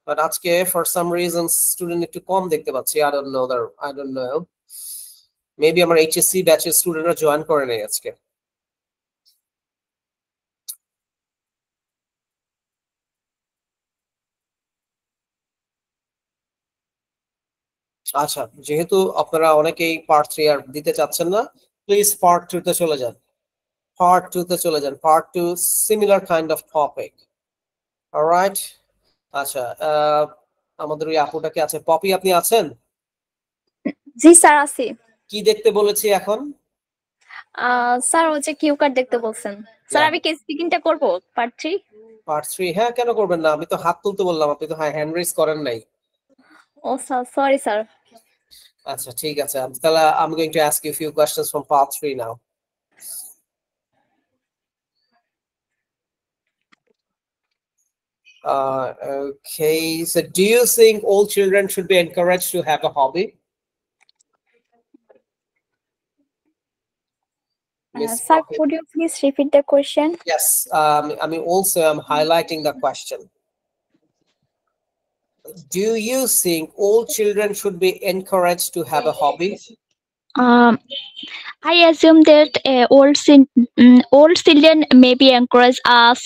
বাট আজকে ফর সাম রিজন স্টুডেন্ট একটু কম দেখতে পাচ্ছি। I don't know, মেবি আমার এইচএসসি ব্যাচের স্টুডেন্টরা জয়েন করে নেই আজকে। আচ্ছা, যেহেতু আপনারা অনেকেই পার্ট 3 আর দিতে চাচ্ছেন না, প্লিজ পার্ট 2 তে চলে যান। Part 2 similar kind of topic. Alright, আচ্ছা, আমাদের ওই আপুটা কি আছে? পপি, আপনি আছেন? জি স্যার আছি। কি দেখতে বলেছি এখন? স্যার হচ্ছে কিউ কার্ড দেখতে বলছেন। স্যার আমি কি স্পিকিংটা করব পার্ট 3? পার্ট 3 হ্যাঁ, কেন করবেন না? আমি তো হাত তুলতে বললাম, আপনি তো হ্যান্ড রেজ করেন নাই। ও স্যার, সরি স্যার। আচ্ছা, ঠিক আছে, তাহলে I'm going to ask you a few questions from part 3 now. Okay, so do you think all children should be encouraged to have a hobby? Sir, could you please repeat the question? Yes, I'm highlighting the question. Do you think all children should be encouraged to have a hobby? I assume that all children may be encouraged as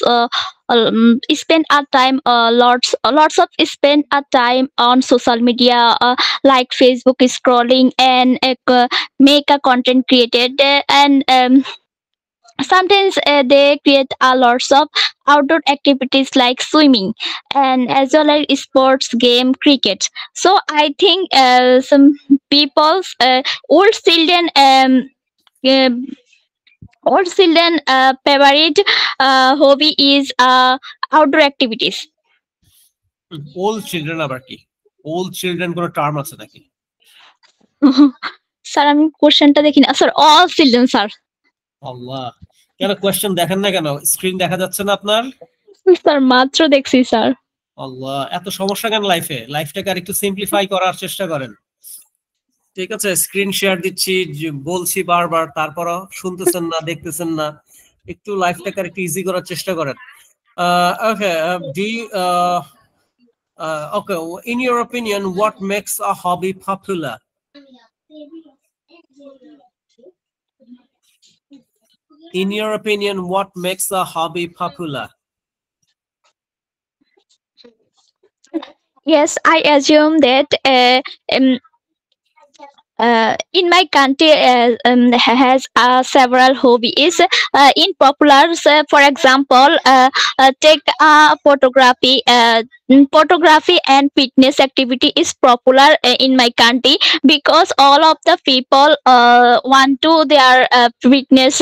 spend our time lots of spend our time on social media like Facebook scrolling and make a content created and sometimes they create lots of outdoor activities like swimming and as well as sports game cricket. So I think some people's old children favorite hobby is outdoor activities. All children আবার কি? All children কোনো term আছে নাকি? Sir আমি কোশ্চেনটা দেখি না sir. all children sir. আল্লাহ, কেন কোশ্চেন দেখেন না কেন? স্ক্রিন দেখা যাচ্ছে না আপনার? স্যার মাত্র দেখছি স্যার। আল্লাহ, এত সমস্যা কেন লাইফে? লাইফটাকে আর একটু সিম্পলিফাই করার চেষ্টা করেন। ঠিক আছে, স্ক্রিন শেয়ার দিচ্ছি, বলছি বারবার, তারপরও শুনতেছেন না, দেখতেছেন না। একটু লাইফটাকে আর একটু ইজি করার চেষ্টা করেন। Okay, okay, in your opinion, what makes a hobby popular? In your opinion, what makes a hobby popular? Yes, I assume that in my country has several hobbies in popular. For example, take photography. Photography and fitness activity is popular in my country because all of the people want to their fitness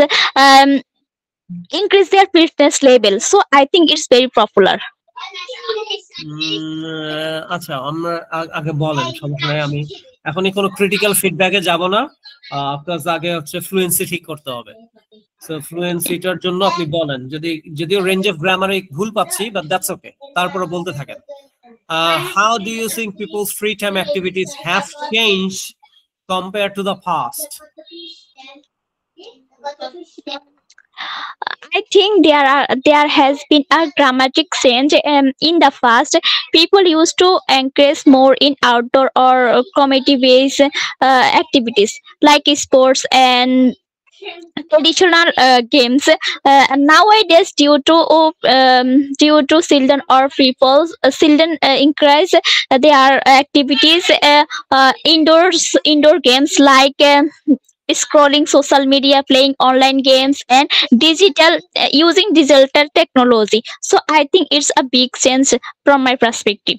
increase their fitness level. So I think it's very popular. আচ্ছা, আমরা আগে বলেন, সমস্যা নাই, আমি এখনই কোনো critical ফিডব্যাকে যাব না। Because আগে হচ্ছে ফ্লুয়েন্সি ঠিক করতে হবে। সো ফ্লুয়েন্সিটার জন্য আপনি বলেন, যদিও রেঞ্জ অফ গ্রামারে ভুল পাচ্ছি, বাট দ্যাটস ওকে, তারপরে বলতে থাকেন। How do you think people's free time activities have changed compared to the past? I think there has been a dramatic change. In the past, people used to encourage more in outdoor or community-based activities like sports and traditional games. Nowadays, due to children or people's children encourage their activities indoor games like scrolling social media, playing online games, and using digital technology. So I think it's a big change from my perspective.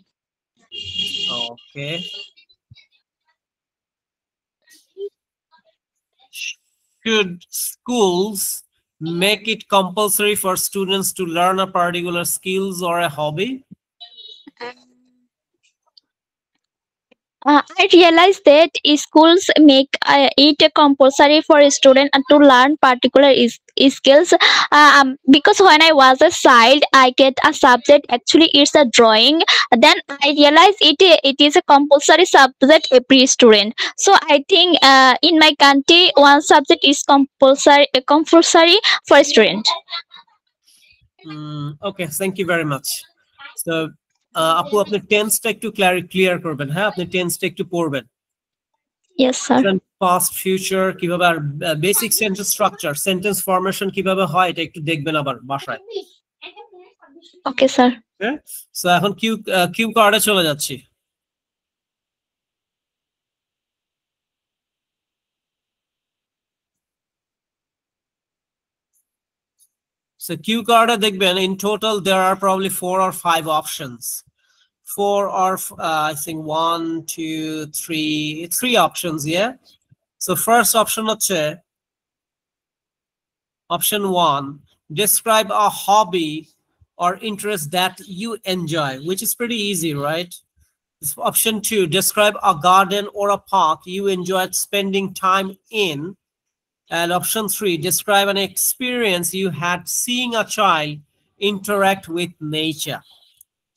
Okay. Should schools make it compulsory for students to learn a particular skills or a hobby? I realized that schools make it compulsory for a student to learn particular skills. Because when I was a child, I get a subject. Actually, it's a drawing. Then I realized it is a compulsory subject every student. So I think in my country, one subject is compulsory for a student. Okay, thank you very much. So. আপু আপনি টেন্সটা একটু clear করবেন, হ্যাঁ আপনি টেন্সটা একটু পড়বেন। Yes sir. Past future কিভাবে, আর basic sentence structure, sentence formation কিভাবে হয় এটা একটু দেখবেন আবার বাসায়। Okay sir. সো এখন কিউ কার্ডে চলে যাচ্ছি। So cue card দেখবেন, in total there are probably 4 or 5 options. 4 or I think 1, 2, 3 options, yeah. So first option হচ্ছে option 1, describe a hobby or interest that you enjoy, which is pretty easy, right? Option 2, describe a garden or a park you enjoyed spending time in. And option 3, describe an experience you had seeing a child interact with nature.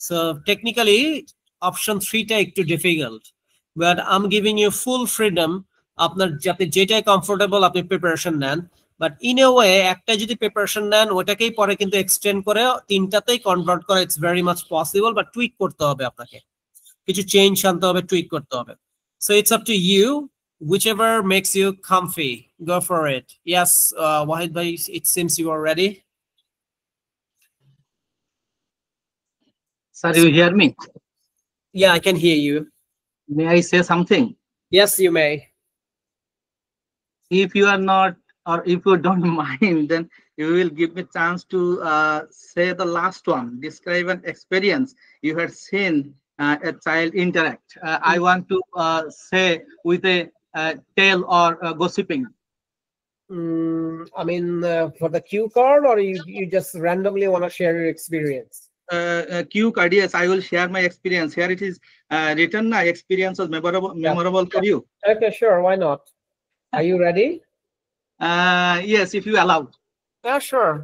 So technically, option 3 টা একটু difficult, but I'm giving you full freedom. আপনার আপনি যেটাই comfortable আপনি preparation নেন, but in a way একটা যদি preparation নেন ওটাকেই পরে কিন্তু এক্সটেন্ড করে তিনটাতেই কনভার্ট করা it's very much possible, but tweak করতে হবে, আপনাকে কিছু চেঞ্জ আনতে হবে, টুইক করতে হবে। So it's up to you, whichever makes you comfy, go for it. Yes, Wahid bhai, it seems you are ready. Sir, you hear me? Yeah, I can hear you. May I say something? Yes, you may. If you are not, or if you don't mind, then you will give me chance to say the last one. Describe an experience you had seen a child interact. I want to say with a tale or gossiping. I mean, for the cue card, or you just randomly want to share your experience? Cue card, yes, I will share my experience. Here it is written, my experience was memorable for you. Okay, sure, why not? Are you ready? Yes, if you allow. Yeah, sure.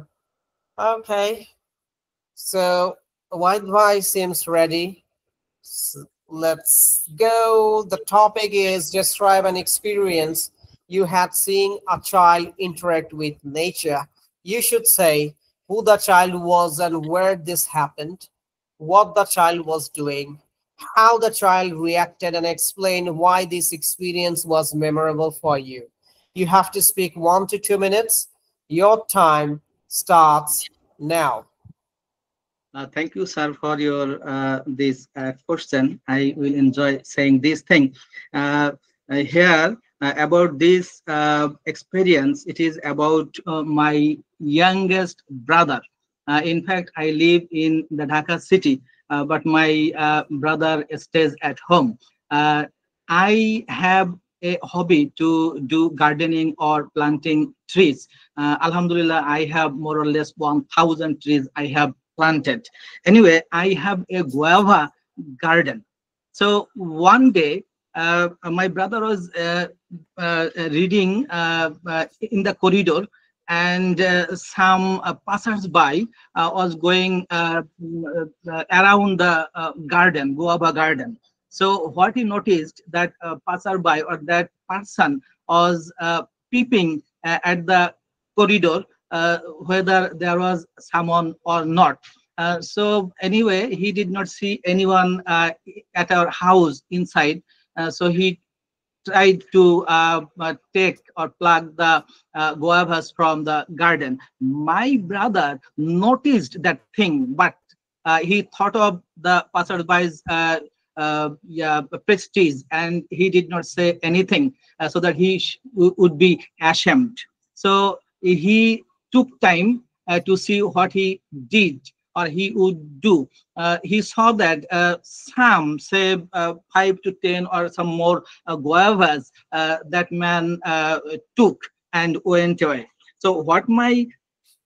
Okay. So, White Vice seems ready. So, let's go. The topic is describe an experience you had seeing a child interact with nature. You should say who the child was and where this happened, what the child was doing, how the child reacted, and explain why this experience was memorable for you. You have to speak 1 to 2 minutes. Your time starts now. Thank you, sir, for your this question. I will enjoy saying this thing. Here, about this experience, it is about my youngest brother. In fact, I live in the Dhaka city, but my brother stays at home. I have a hobby to do gardening or planting trees. Alhamdulillah, I have more or less 1,000 trees I have planted. Anyway, I have a guava garden. So one day my brother was reading in the corridor, and some passers-by was going around the garden, guava garden. So what he noticed, that passerby or that person was peeping at the corridor, whether there was someone or not. So anyway, he did not see anyone at our house inside. So he tried to take or plug the guavas from the garden. My brother noticed that thing, but he thought of the passerby's prestige, and he did not say anything, so that he would be ashamed. So he took time to see what he did or he would do. He saw that some, say 5 to 10 or some more guavas, that man took and went away. So what my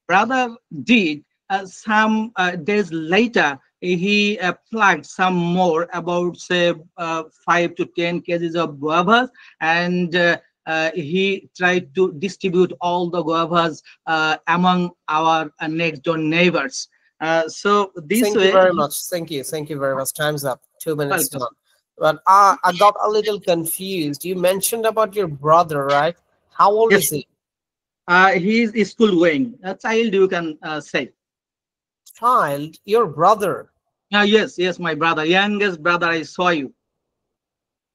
brother did, some days later, he plugged some more, about say 5 to 10 kgs of guavas, and he tried to distribute all the guavas among our next door neighbors. So this Thank way. you very much. Thank you very much. Time's up. 2 minutes Welcome. done. But I got a little confused. You mentioned about your brother, right? How old Yes. is he? He is school going. A child, you can say. Child, your brother. Yes, my brother, youngest brother. I saw you,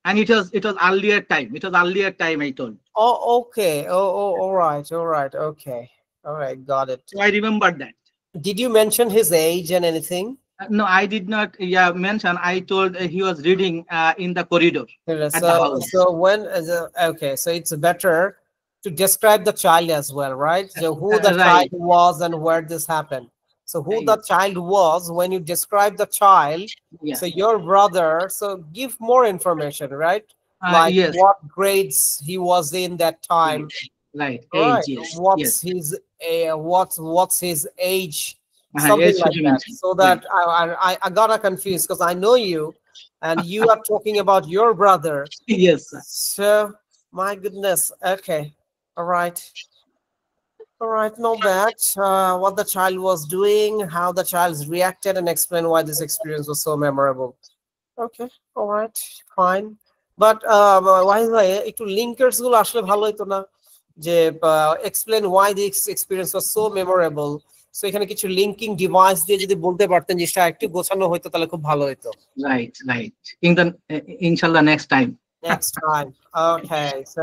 and it was earlier time. It was earlier time, I told. Oh, okay. All right. Okay. All right, got it. So I remember that. Did you mention his age and anything? No, I did not mention. I told he was reading in the corridor at the house. So when okay, so it's better to describe the child as well, right? So who the Right. child was and where this happened. So who the Yes. child was when you describe the child. Yeah. So your brother. So give more information, right? Like Yes. what grades he was in that time. Right. Right. Age. Yes. What's Yes. his what's his age? Age Something should like be that. mentioned. So that I got confused because I know you, and you are talking about your brother. Yes, sir. So my goodness. Okay. All right. Not bad. What the child was doing, how the child's reacted, and explain why this experience was so memorable. Okay. All right. Fine. But why একটু linkers গুলো আসলে ভালো হতো না যে explain why this experience was so memorable. So এখানে কিছু linking device দিয়ে যদি বলতে পারতেন জিনিসটা একটু গোছানো হতো তাহলে খুব ভালো হতো. Right. Inshallah, next time. Next time. Okay. So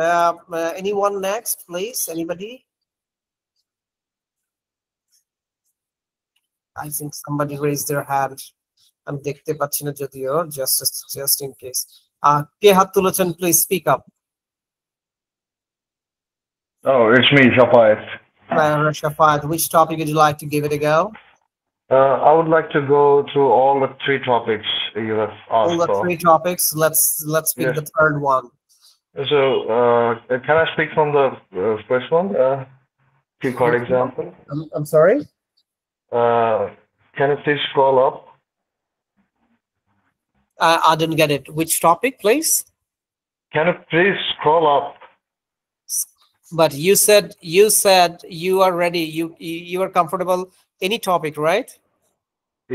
anyone next, please? Anybody? I think somebody raised their hand. আমি দেখতে পাচ্ছি না যদিও, just in case. কে হাত তুলেছেন, please speak up. Oh, it's me, Shafayat. Shafat, which topic would you like to give it a go? I would like to go through all the 3 topics you have All asked the for. 3 topics. Let's pick Yes. the third one. So, can I speak from the first one? Q card example. I'm sorry. Can you please scroll up? I didn't get it. Which topic, please? Can you please scroll up? But you said you are ready. You are comfortable any topic, right?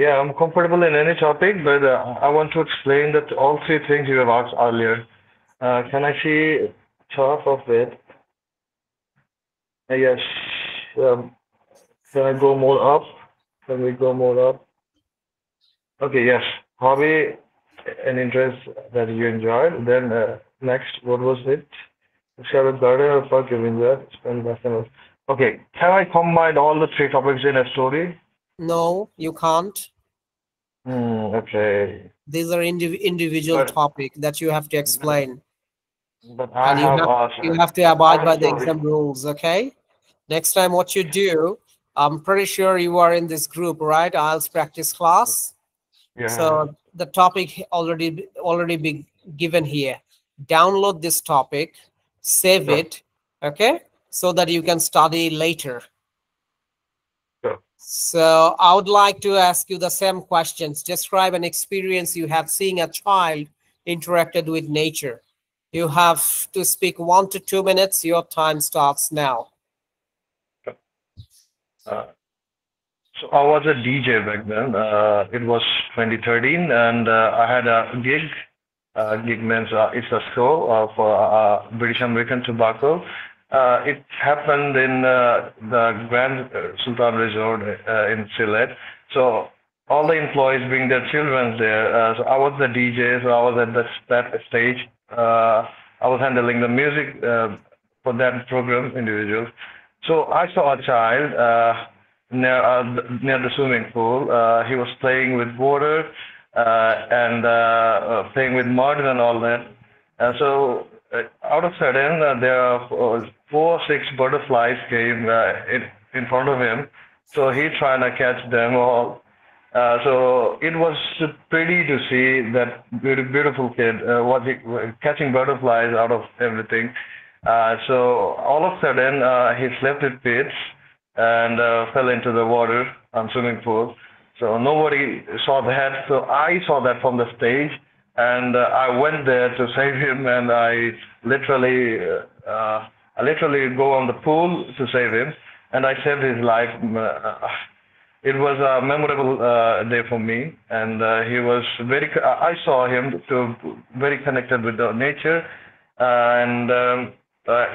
Yeah, I'm comfortable in any topic, but I want to explain that all 3 things you have asked earlier. Can I see top of it? Yes. Can I go more up? Can we go more up? Okay, yes. Hobby and interest that you enjoyed. Then next, what was it? Describe a garden or park you enjoyed. Spend less than. Okay, can I combine all the 3 topics in a story? No, you can't. Okay. These are individual But- topic that you have to explain. But And I have asked. you have to abide by the Sorry. exam rules, okay? Next time what you do, I'm pretty sure you are in this group, right? IELTS practice class. Yeah. So the topic already be given here. Download this topic, save Sure. it, okay? So that you can study later. Sure. So I would like to ask you the same questions. Describe an experience you have seeing a child interacted with nature? You have to speak 1 to 2 minutes. Your time starts now. So I was a DJ back then. It was 2013, and I had a gig. Gig means it's a show for British American Tobacco. It happened in the Grand Sultan Resort in Sylhet. So all the employees bring their children there. So I was the DJ, so I was at that stage. I was handling the music for that program, individuals. So I saw a child near the swimming pool. He was playing with water and playing with mud and all that. And so out of sudden, there are 4 or 6 butterflies came in front of him. So he trying to catch them all. So it was pretty to see that beautiful kid catching butterflies out of everything. So all of a sudden, he slept with pits and fell into the water on swimming pool. So nobody saw that. So I saw that from the stage, and I went there to save him, and I literally go on the pool to save him, and I saved his life. It was a memorable day for me, and he was I saw him to very connected with the nature, and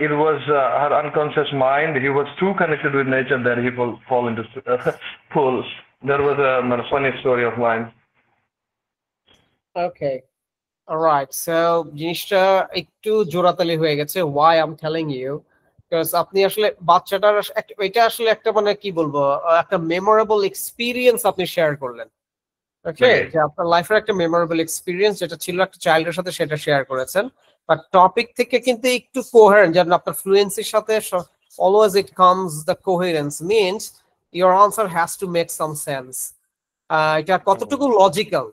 it was her unconscious mind. He was too connected with nature that he will fall into pools. That was a funny story of mine. Okay. All right. So জিনিসটা একটু জোরাতালি হয়ে গেছে. Why I'm telling you, because আপনি আসলে বাচ্চাটার এটা আসলে একটা মানে কি বলবো, একটা মেমোরেবল এক্সপেরিয়েন্স আপনি শেয়ার করলেন। ওকে, যে আপনার লাইফের একটা মেমোরেবল এক্সপেরিয়েন্স যেটা ছিল একটা চাইল্ডের সাথে, সেটা শেয়ার করেছেন। বাট টপিক থেকে কিন্তু একটু কোহেরেন্ট, যেন আপনার ফ্লুয়েন্সির সাথে always it comes the coherence means your answer has to make some sense. এটা কতটুকু লজিক্যাল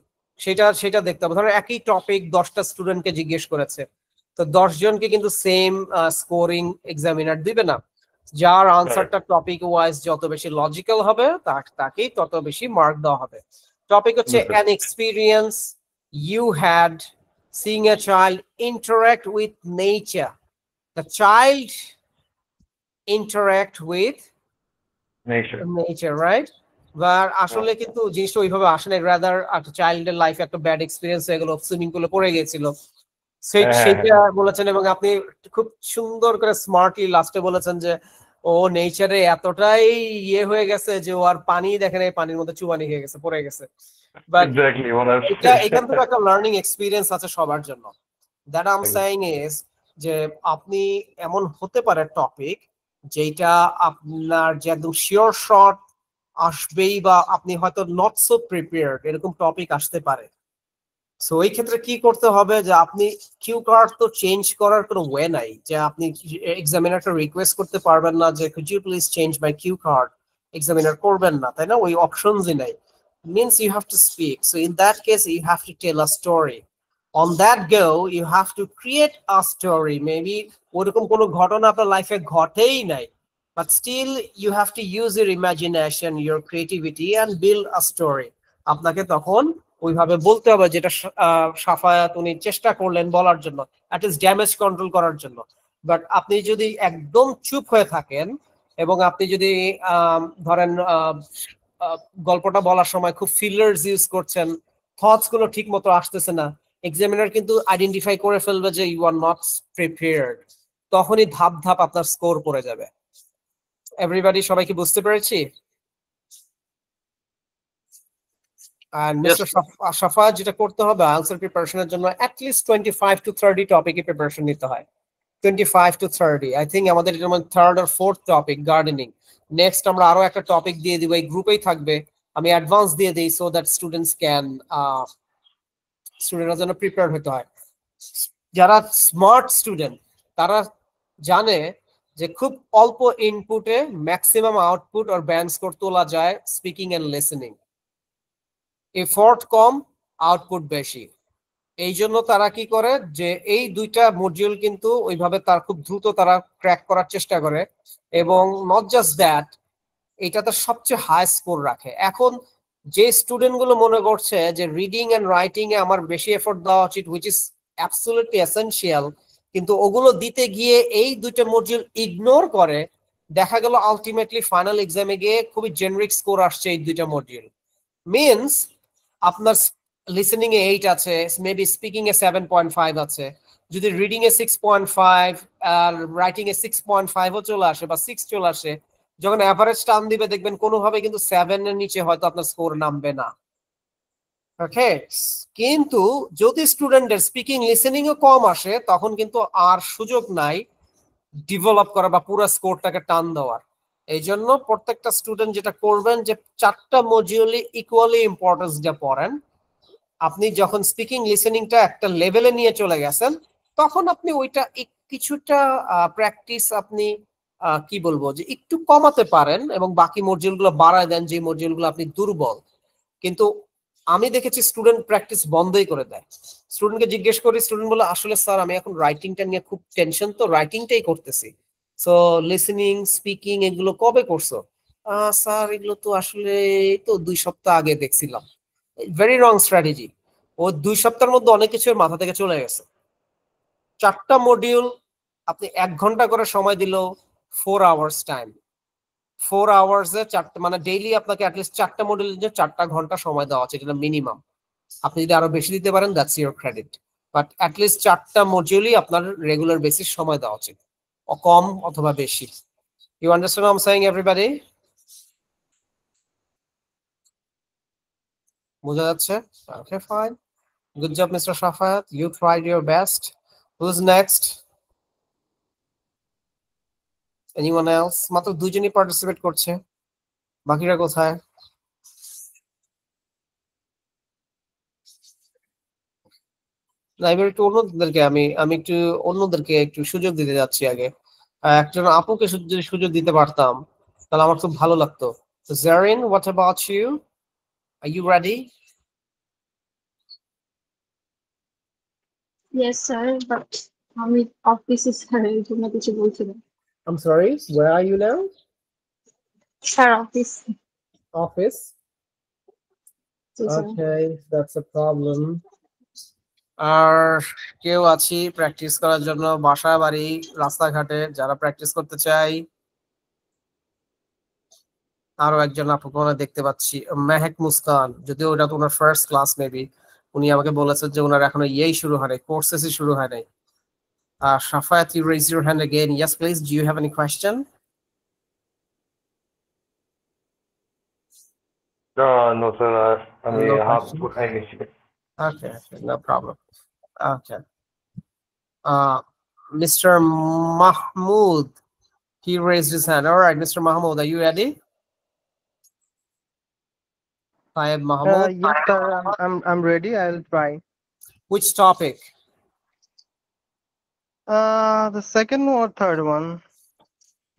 সেটা দেখতে হবে। ধরো একই টপিক 10টা স্টুডেন্টকে জিজ্ঞেস করেছে, তো 10 জনকে কিন্তু সেম স্কোরিং এক্সামিনার দিবে না। যার আনসারটা টপিক ওয়াইজ যত বেশি লজিক্যাল হবে তাকেই তত বেশি মার্ক দেওয়া হবে। টপিক হচ্ছে an experience you had seeing a child interact with nature. The child interact with nature, right? But আসলে কিন্তু জিনিসটা ওইভাবে আসে না, রাদার একটা চাইল্ডের লাইফে একটা ব্যাড এক্সপেরিয়েন্স হয়ে গেল, সুইমিং পুলে পড়ে গিয়েছিল, সেটা বলেছেন। এবং আপনি খুব সুন্দর করে স্মার্টলি লাস্টে বলেছেন যে ও নেচারে এতটাই হয়ে গেছে যে ও আর পানি দেখে নাই, পানির মধ্যে চুবানি খেয়ে গেছে, পড়ে গেছে। বাট এখান থেকে একটা লার্নিং এক্সপিরিয়েন্স আছে সবার জন্য। That I am saying is যে আপনি এমন হতে পারে টপিক যেটা আপনার যে একদম শিওর শট আসবেই, বা আপনি হয়তো নট সো প্রিপেয়ার্ড, এরকম টপিক আসতে পারে। সো এই ক্ষেত্রে কি করতে হবে, যে আপনি কিউ কার্ড তো চেঞ্জ করার কোনো ওয়ে নাই, যে আপনি এক্সামিনারকে রিকোয়েস্ট করতে পারবেন না যে could you please change my cue card, examiner করবেন না, তাই না? ওই অপশনসই নাই। Means you have to speak. So in that case you have to tell a story. On that go, you have to create a story. Maybe ওরকম কোনো ঘটনা আপনার লাইফে ঘটেই নাই, but still you have to use your imagination, your creativity and build a story. আপনাকে তখন ওইভাবে বলতে হবে যেটা সাফায়াত উনি চেষ্টা করলেন বলার জন্য, at least ড্যামেজ কন্ট্রোল করার জন্য। বাট আপনি যদি একদম চুপ হয়ে থাকেন এবং আপনি যদি ধরেন গল্পটা বলার সময় খুব ফিলার্স ইউজ করছেন, থটস গুলো ঠিক মতো আসতেছে না, এক্সামিনার কিন্তু আইডেন্টিফাই করে ফেলবে যে ইউ আর নট প্রিপেয়ার্ড, তখনই ধাপ ধাপ আপনার স্কোর পড়ে যাবে। এভরিবডি, সবাই কি বুঝতে পেরেছি? আর মিস্টার সাফা, যেটা করতে হবে আনসার প্রিপারেশনের জন্য অ্যাটলিস্ট 25 to 30 টপিকে প্রিপারেশন নিতে হয়। 25 to 30, আই থিঙ্ক আমাদের এটা মানে 3rd or 4th topic gardening. Next আমরা আরো একটা টপিক দিয়ে দিব, এই গ্রুপেই থাকবে, আমি অ্যাডভান্স দিয়ে দিই সো দ্যাট স্টুডেন্টরা যেন প্রিপেয়ার হতে হয়। যারা স্মার্ট স্টুডেন্ট তারা জানে যে খুব অল্প ইনপুটে ম্যাক্সিমাম আউটপুট আর ব্যান্ড স্কোর তোলা যায় স্পিকিং এন্ড লিসেনিং। এফোর্ট কম, আউটপুট বেশি। এই জন্য তারা কি করে যে এই দুইটা মডিউল কিন্তু ওইভাবে তার খুব দ্রুত তারা ক্র্যাক করার চেষ্টা করে, এবং নট জাস্ট দ্যাট, এটাতে সবচেয়ে হাই স্কোর রাখে। এখন যে স্টুডেন্ট গুলো মনে করছে যে রিডিং এন্ড রাইটিং এ আমার বেশি এফোর্ট দেওয়া উচিত, হুইচ ইজ অ্যাবসলিউটলি এসেনশিয়াল, কিন্তু ওগুলো দিতে গিয়ে এই দুইটা মডিউল ইগনোর করে, দেখা গেল আলটিমেটলি ফাইনাল এক্সামে গিয়ে খুবই জেনারিক স্কোর আসছে এই দুইটা মডিউল। মিনস আপনার লিসেনিং এ 8 আছে, মেবি স্পিকিং এ 7.5 আছে, যদি রিডিং এ 6.5 আর রাইটিং এ 6.5 ও চলে আসে বা 6 চলে আসে, যখন অ্যাভারেজ টার্ম দিবে দেখবেন কোনোভাবে কিন্তু 7 এর নিচে হয়তো আপনার স্কোর নামবে না। ওকে, কিন্তু যদি স্টুডেন্টের স্পিকিং লিসেনিং ও কম আসে, তখন কিন্তু আর সুযোগ নাই ডেভেলপ করা বা পুরো স্কোরটাকে টান দেওয়ার। এই জন্য প্রত্যেকটা স্টুডেন্ট যেটা করবেন যে 4টা মডিউলই ইকুয়ালি ইম্পর্টেন্স দিয়ে পড়েন। আপনি যখন স্পিকিং লিসেনিংটা একটা লেভেলে নিয়ে চলে গেছেন, তখন আপনি ওইটা কিছুটা প্র্যাকটিস আপনি কি বলবো যে একটু কমাতে পারেন এবং বাকি মডিউলগুলো বাড়ায় দেন যে মডিউলগুলো আপনি দুর্বল। কিন্তু আমি দেখেছি স্টুডেন্ট প্র্যাকটিস বন্ধই করে দেয়। স্টুডেন্টকে জিজ্ঞেস করি, স্টুডেন্ট বলে আসলে স্যার আমি এখন রাইটিংটা নিয়ে খুব টেনশন, তো রাইটিংটাই করতেছি, সো লিসেনিং স্পিকিং এগুলো কবে করছো? স্যার এগুলো তো আসলে তো 2 সপ্তাহ আগে দেখছিলাম। Very wrong strategy. ও 2 সপ্তাহের মধ্যে অনেক কিছু মাথা থেকে চলে গেছে। 4টা মডিউল আপনি 1 ঘন্টা করে সময় দিল, 4 আওয়ার্স টাইম। 4 আওয়ার্সে 4টা, মানে ডেইলি আপনাকে অ্যাটলিস্ট 4টা মডিউলের জন্য 4টা ঘন্টা সময় দেওয়া আছে, এটা মিনিমাম। আপনি যদি আরো বেশি দিতে পারেন, that's your credit, but at least 4টা মডিউলই আপনার রেগুলার বেসিস সময় দেওয়া উচিত, কম অথবা বেশি। You understand I am saying everybody? বোঝা যাচ্ছে? Okay, fine, good job mister Shafayat, you tried your best. Who's next? Anyone else? মাত্র 2 জনই পার্টিসিপেট করছে, বাকিরা কোথায়? না, এবার একটু অন্যদেরকে আমি আমি একটু অন্যদেরকে একটু সুযোগ দিতে যাচ্ছি আগে। একজন আপুকে যদি সুযোগ দিতে পারতাম তাহলে আমার খুব ভালো লাগতো। Zarin, what about you? Are you ready? Yes, sir, but আমি অফিসে স্যার এই জন্য কিছু বলছি না। I'm sorry, where are you now? Sir office. Office? Okay, that's a problem. আর কেউ আছি প্র্যাকটিস করার জন্য বাসা বাড়ি রাস্তাঘাটে যারা প্র্যাকটিস করতে চাই? আরো একজন আপুকে ওনার দেখতে পাচ্ছি, মেহেক মুস্কান, যদিও ওটা তো ওনার ফার্স্ট ক্লাস মেবি। উনি আমাকে বলেছেন যে ওনার এখনো শুরু হয় নাই, কোর্সেসই শুরু হয় নাই। Shafayat, you raise your hand again. Yes, please. Do you have any question? No, sir. I mean, No I have question. put any issue. Okay, no problem. Okay. Mr. Mahmood, he raised his hand. All right, Mr. Mahmood, are you ready? Tayeb Mahmood. Yes, sir. I'm ready. I'll try. Which topic? The second or third one?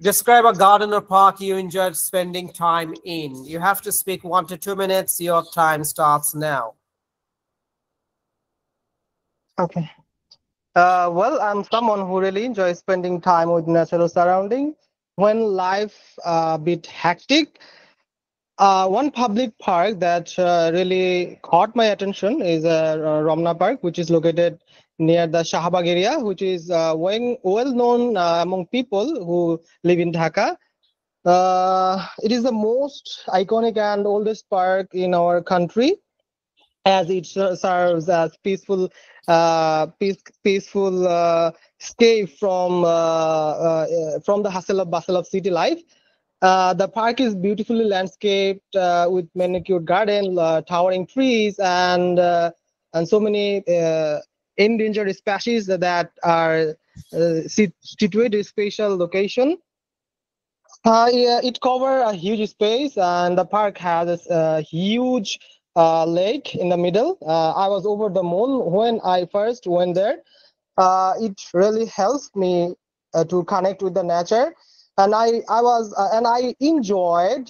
Describe a garden or park you enjoyed spending time in. You have to speak 1 to 2 minutes. Your time starts now. Okay. Well, I'm someone who really enjoys spending time with natural surroundings. When life a bit hectic, one public park that really caught my attention is Ramna Park, which is located near the Shahbag area, which is well known among people who live in Dhaka. It is the most iconic and oldest park in our country, as it serves as peaceful escape from the hustle of bustle of city life. The park is beautifully landscaped with manicured garden, towering trees, and so many endangered species that are situated in special location. Yeah, it covers a huge space, and the park has a huge lake in the middle. I was over the moon when I first went there. It really helps me to connect with the nature, and I enjoyed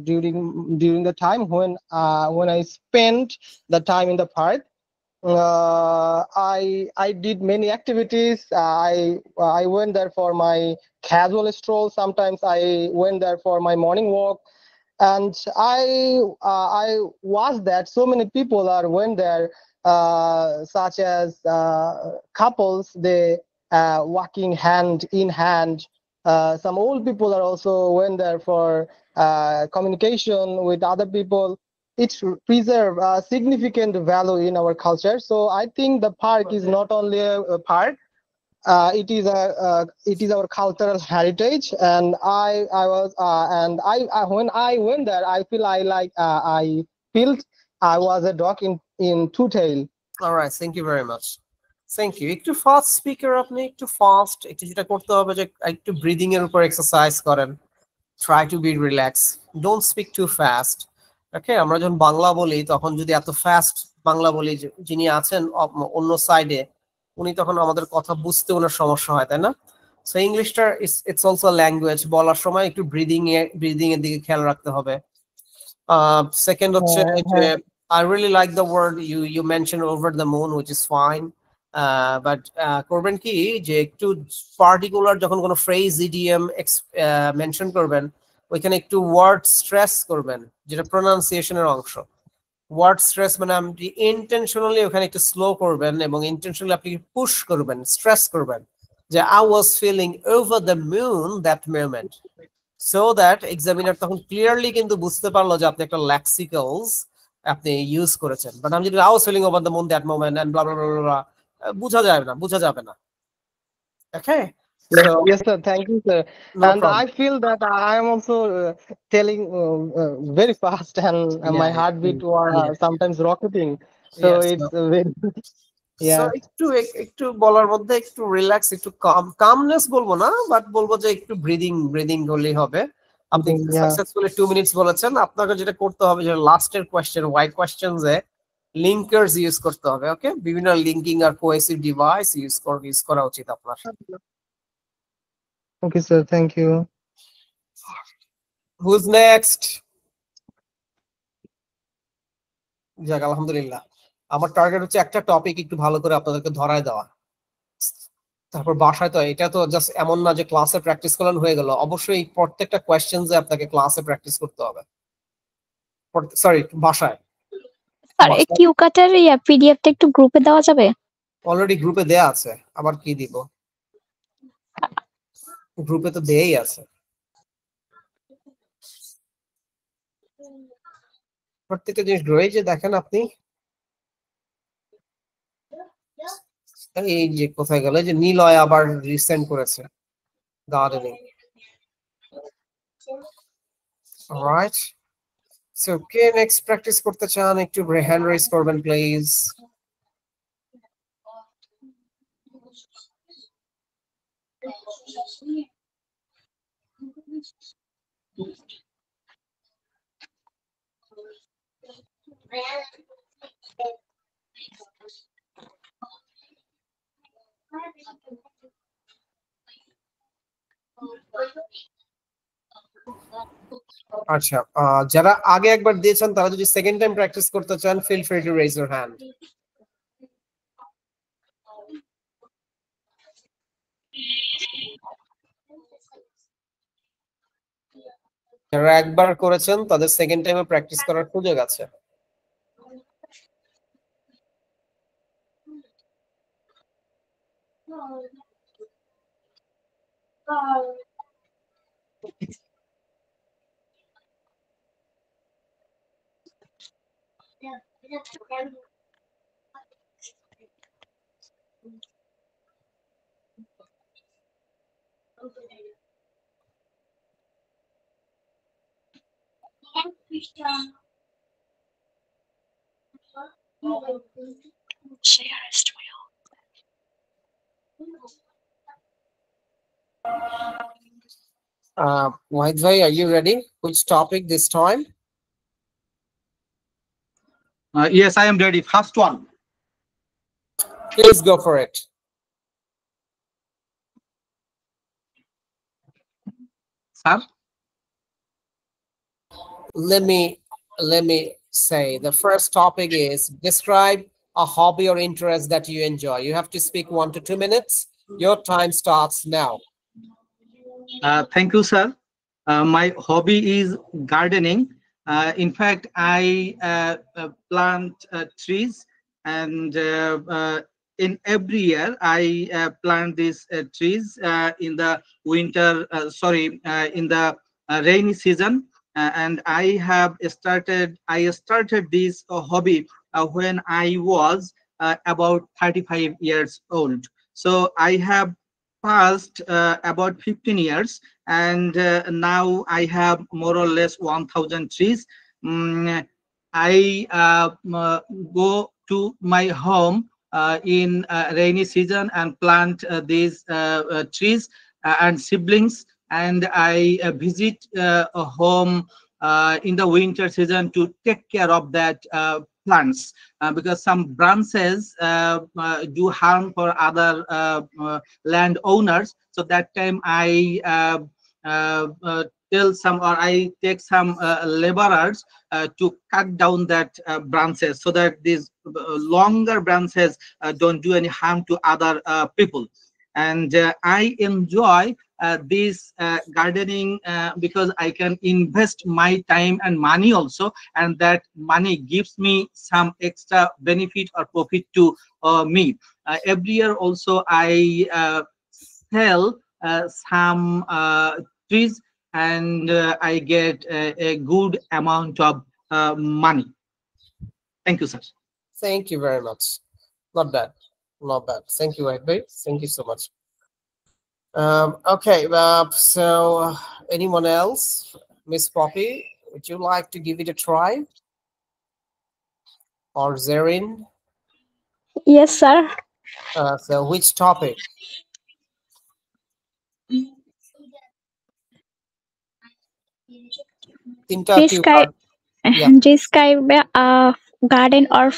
during the time when I spent the time in the park. I did many activities. I went there for my casual stroll. Sometimes I went there for my morning walk. and I watched that so many people are went there, such as couples, they walking hand in hand. Some old people are also went there for communication with other people. It preserve a significant value in our culture. So I think the park is not only a park, it is our cultural heritage. And when I went there, I feel I felt I was a dog in two tail. All right, thank you very much. Thank you. একটু fast speaker, আপনি একটু fast, একটু যেটা করতে হবে যে একটু breathing এর উপর এক্সারসাইজ করেন। Try to be relax, don't speak too fast. Okay, আমরা যখন বাংলা বলি তখন যদি এত ফাস্ট বাংলা বলি, যিনি আছেন অন্য সাইডে উনি তখন আমাদের কথা বুঝতে ওনার সমস্যা হয়, তাই না? সো ইংলিশটা ইটস অলসো ল্যাঙ্গুয়েজ, বলার সময় একটু ব্রিদিং এর দিকে খেয়াল রাখতে হবে। সেকেন্ড হচ্ছে যে I really like the word you mentioned, over the moon, which is fine. But করবেন কি যে একটু পার্টিকুলার যখন কোনো ফ্রেজ ইডিএম মেনশন করবেন, ওইখানে একটু ওয়ার্ড স্ট্রেস করবেন, যেটা প্রোনাউন্সিয়েশনের অংশ। ওয়ার্ড স্ট্রেস মানে আপনি ইন্টেনশনালি ওখানে একটু স্লো করবেন এবং ইন্টেনশনালি আপনি পুশ করবেন, স্ট্রেস করবেন যে I was feeling over the moon that moment, so that examiner তখন ক্লিয়ারলি কিন্তু বুঝতে পারলো যে আপনি একটা লেক্সিক্যালস আপনি ইউজ করেছেন। বাট আমি যদি I was feeling over the moon that moment and blah blah blah blah, বোঝা যাবে না। Okay, so Yes, sir. Thank you, sir. no And problem. I feel that I am also telling very fast, and my Yeah, heartbeat was yeah. sometimes rocketing. So Yes, it's no. very So yeah. একটু বলার মধ্যে একটু relax, একটু calmness বলবো না, but বলবো যে একটু ব্রিদিং হলেই হবে। আপনি Yeah. সাকসেসফুলি 2 মিনিটস বলেছেন। আপনাকে যেটা করতে হবে যে লাস্টের কোয়েশ্চেন, ওয়াই কোয়েশ্চেনসে লিঙ্কার্স ইউজ করতে হবে। ওকে, বিভিন্ন লিঙ্কিং আর কোহেসিভ ডিভাইস ইউজ করা উচিত আপনার। Okay, sir. Thank you. Who's next? যাক, আলহামদুলিল্লাহ। আমার টার্গেট হচ্ছে একটা টপিক একটু ভালো করে আপনাদেরকে ধরায় দেওয়া, তারপর বাসায় তো এটা তো জাস্ট এমন না যে ক্লাসে প্র্যাকটিস করলেন হয়ে গেল। অবশ্যই প্রত্যেকটা কোয়েশ্চেনসে আপনাকে ক্লাসে প্র্যাকটিস করতে হবে, সরি বাসায়। আর কিউ কাটার পিডিএফটা একটু গ্রুপে দেওয়া যাবে? অলরেডি গ্রুপে দেয়া আছে, আবার কি দিব? গ্রুপে তো দেয়াই আছে। প্রত্যেকটা জিনিস রয়ে যে দেখেন আপনি, এই যে কোথায় গেল যে নিলয় আবার রিসেন্ড করেছে গার্ডেনিং। অলরাইট, সো কে নেক্সট প্র্যাকটিস করতে চান একটু হ্যান্ড রেজ করবেন প্লিজ। আচ্ছা, যারা আগে একবার দিয়েছেন তারা যদি সেকেন্ড টাইম প্র্যাকটিস করতে চান, feel free to raise your hand. যারা একবার করেছেন তাদের সেকেন্ড টাইমে প্র্যাকটিস করার সুযোগ আছে। Wahid bhai, are you ready? Which topic this time? Yes, I am ready. First one. Please go for it. Sir? Let me say the first topic is describe a hobby or interest that you enjoy. You have to speak 1 to 2 minutes. Your time starts now. Thank you, sir. my hobby is gardening. In fact, I plant trees, and in every year I plant these trees in the winter. In the rainy season. And I started this hobby when I was about 35 years old. So I have passed about 15 years, and now I have more or less 1,000 trees. I go to my home in rainy season and plant these trees and siblings, and I visit a home in the winter season to take care of that plants, because some branches do harm for other landowners. So that time I I take some laborers to cut down that branches, so that these longer branches don't do any harm to other people. And I enjoy this gardening because I can invest my time and money also, and that money gives me some extra benefit or profit to me. Every year also I sell some trees, and I get a good amount of money. Thank you, sir. Thank you very much. Not bad. Not bad. Thank you, Wahid. Thank you so much. Okay, so anyone else? Miss Poppy, would you like to give it a try? Or Zarin? Yes, sir. So which topic? Describe a garden or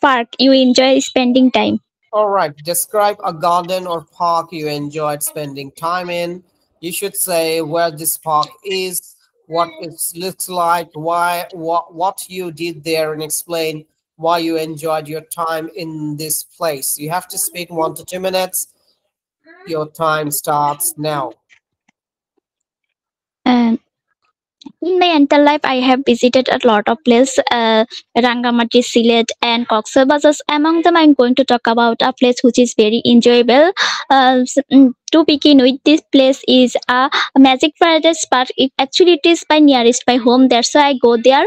park you enjoy spending time. All right. Describe a garden or park you enjoyed spending time in. You should say where this park is, what it looks like, what you did there, and explain why you enjoyed your time in this place. You have to speak 1 to 2 minutes. Your time starts now. In my entire life, I have visited a lot of places, Rangamati, Sylhet, and Cox's Bazar. Among them, I'm going to talk about a place which is very enjoyable. To begin with, this place is a Magic Paradise Park. It is by nearest my home. That's why I go there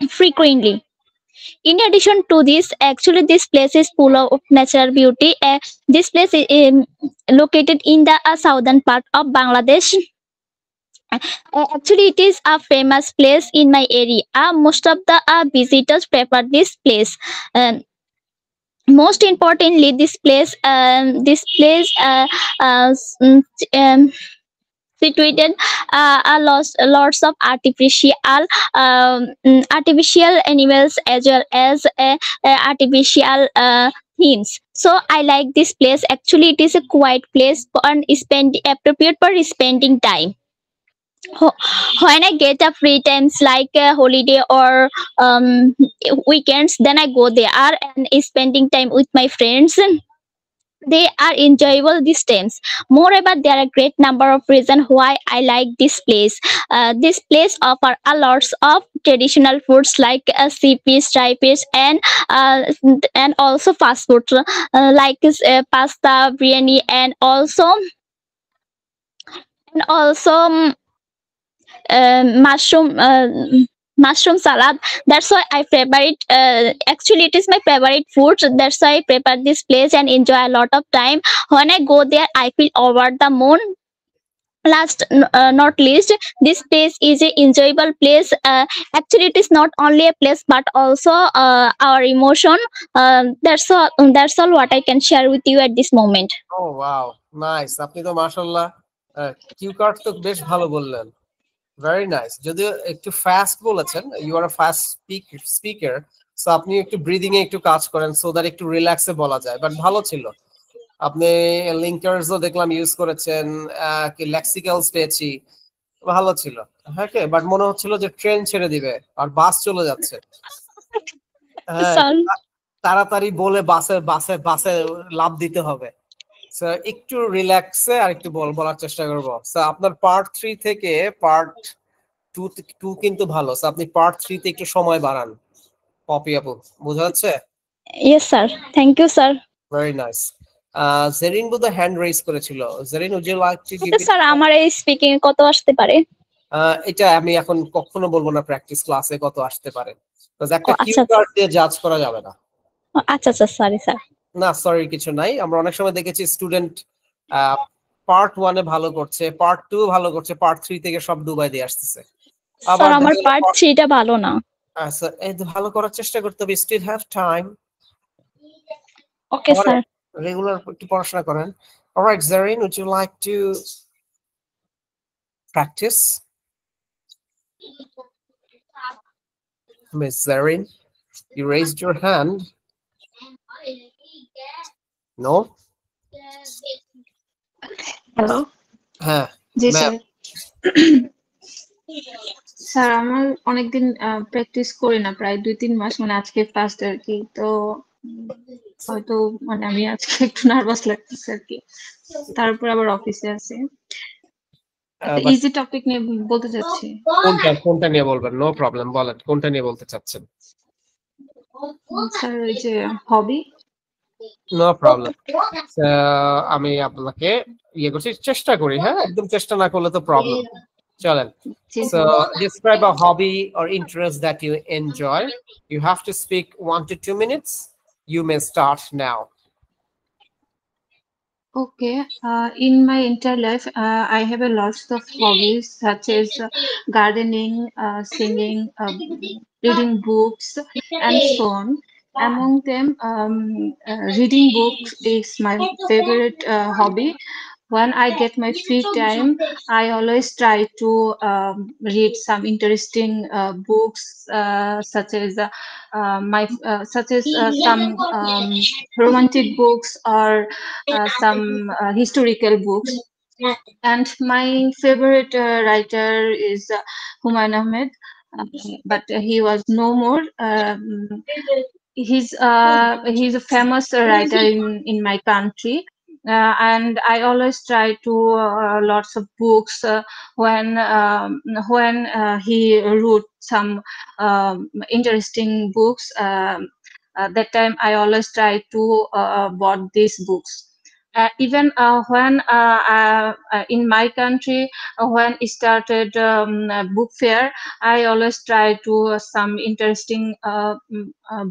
frequently. In addition to this, actually, this place is full of natural beauty. This place is located in the southern part of Bangladesh. Actually, it is a famous place in my area. Most of the visitors prefer this place. Most importantly, this place situated lots of artificial animals as well as artificial themes. So I like this place. Actually, it is a quiet place and appropriate for spending time. When I get a free times like a holiday or weekends, then I go there and spending time with my friends. They are enjoyable these times. Moreover, there are a great number of reasons why I like this place. This place offers a lots of traditional foods like sea fish, dry fish, and also fast food like pasta, biryani, and also mushroom salad. That's why I favorite. Actually, it is my favorite food. That's why I prepare this place and enjoy a lot of time. When I go there, I feel over the moon. Last not least, this place is an enjoyable place. Actually, it is not only a place but also our emotion. That's all what I can share with you at this moment. Oh wow, nice. আপনি তো মাশাআল্লাহ cue card তো বেশ ভালো বললেন। Very nice. যদিও একটু fast বলেছেন, you are a fast speaker, so আপনি একটু ব্রিদিং এ একটু কাজ করেন সো দ্যাট একটু রিল্যাক্সে বলা যায়, বাট ভালো ছিল। আপনি লিঙ্কার্সও দেখলাম ইউজ করেছেন, কি লেক্সিক্যালস পেয়েছি, ভালো ছিল। হ্যাঁ, বাট মনে হচ্ছিল যে ট্রেন ছেড়ে দিবে আর বাস চলে যাচ্ছে। তাড়াতাড়ি বলে বাসে লাফ দিতে হবে। সো একটু রিল্যাক্সে আর একটু বলার চেষ্টা করব। সো আপনার পার্ট 3 থেকে পার্ট 2 কিন্তু ভালো। সো আপনি পার্ট 3 তে একটু সময় বাড়ান। পপি আপু, বোঝা যাচ্ছে? Yes, sir. Thank you, sir. Very nice. Zarin বুধ হ্যান্ড রেজ করেছিল। Zarin, would you like to give Okay, sir. আমার এই স্পিকিং কত আসতে পারে? এটা আমি এখন কখনো বলবো না প্র্যাকটিস ক্লাসে কত আসতে পারে, বিকজ একটা কিউ আচ্ছা কার্ড দিয়ে জাজ করা যাবে না। আচ্ছা, সরি স্যার। না, সরি কিছু নাই। আমরা অনেক সময় দেখেছি স্টুডেন্ট পার্ট 1 এ ভালো করছে, পার্ট 2 ভালো করছে, পার্ট 3 থেকে সব ডুবাই দিয়ে আসতেছে। স্যার আমার পার্ট 3 টা ভালো না। আচ্ছা, এই ভালো করার চেষ্টা করতে হবে, still have time. Okay sir. Regular একটু পড়াশোনা করেন। Alright Zarin, would you like to practice? Miss Zarin, you raised your hand. No? Hello. হ্যাঁ জি স্যার। স্যার আমার অনেকদিন প্র্যাকটিস করি না, প্রায় 2-3 মাস, মানে আজকে ফার্স্ট আর কি। তো হয়তো মানে আমি আজকে একটু নার্ভাস লাগতেছে আর কি, তারপর আবার অফিসে আছি। ইজি টপিক নিয়ে বলতে চাচ্ছি। কোনটা নিয়ে বলবেন? নো প্রবলেম, বলেন কোনটা নিয়ে বলতে চাচ্ছেন। স্যার ওই যে হবি। No problem. আমি আপনাকে করছি, চেষ্টা করি। হ্যাঁ, একদম চেষ্টা না করলে তো প্রবলেম। চলেন। So describe a hobby or interest that you enjoy. You have to speak 1 to 2 minutes. You may start now. Okay. In my entire life, I have a lots of hobbies such as gardening, singing, reading books, and so on. Among them, reading books is my favorite hobby. When I get my free time, I always try to read some interesting books, such as some romantic books or some historical books. And my favorite writer is Humayun Ahmed, but he was no more. He's a famous writer in my country. And I always try to lots of books when he wrote some interesting books. That time I always try to bought these books. Even when in my country, when it started book fair, I always try to some interesting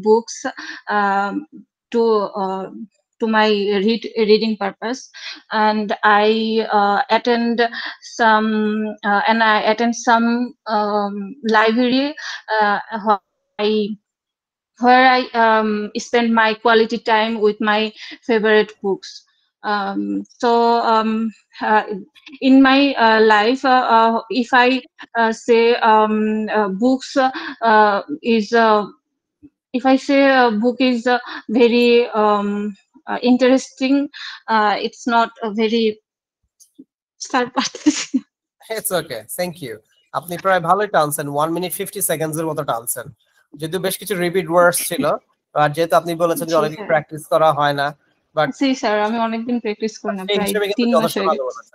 books to my reading purpose, and I attend some library where I spend my quality time with my favorite books. In my life, if I say books is if I say a book is very interesting, it's not a very It's okay, thank you. আপনি প্রায় ভালোই টানছেন, 1 minute 50 seconds এর মতো টানছেন, যদিও বেশ কিছু repeat ওয়ার্ডস ছিল। আর যেহেতু আপনি বলেছেন যে অনেক প্র্যাকটিস করা হয় না, বাট জি স্যার আমি অনেকদিন প্র্যাকটিস করি না, প্রায় 3 মাস হয়ে গেছে।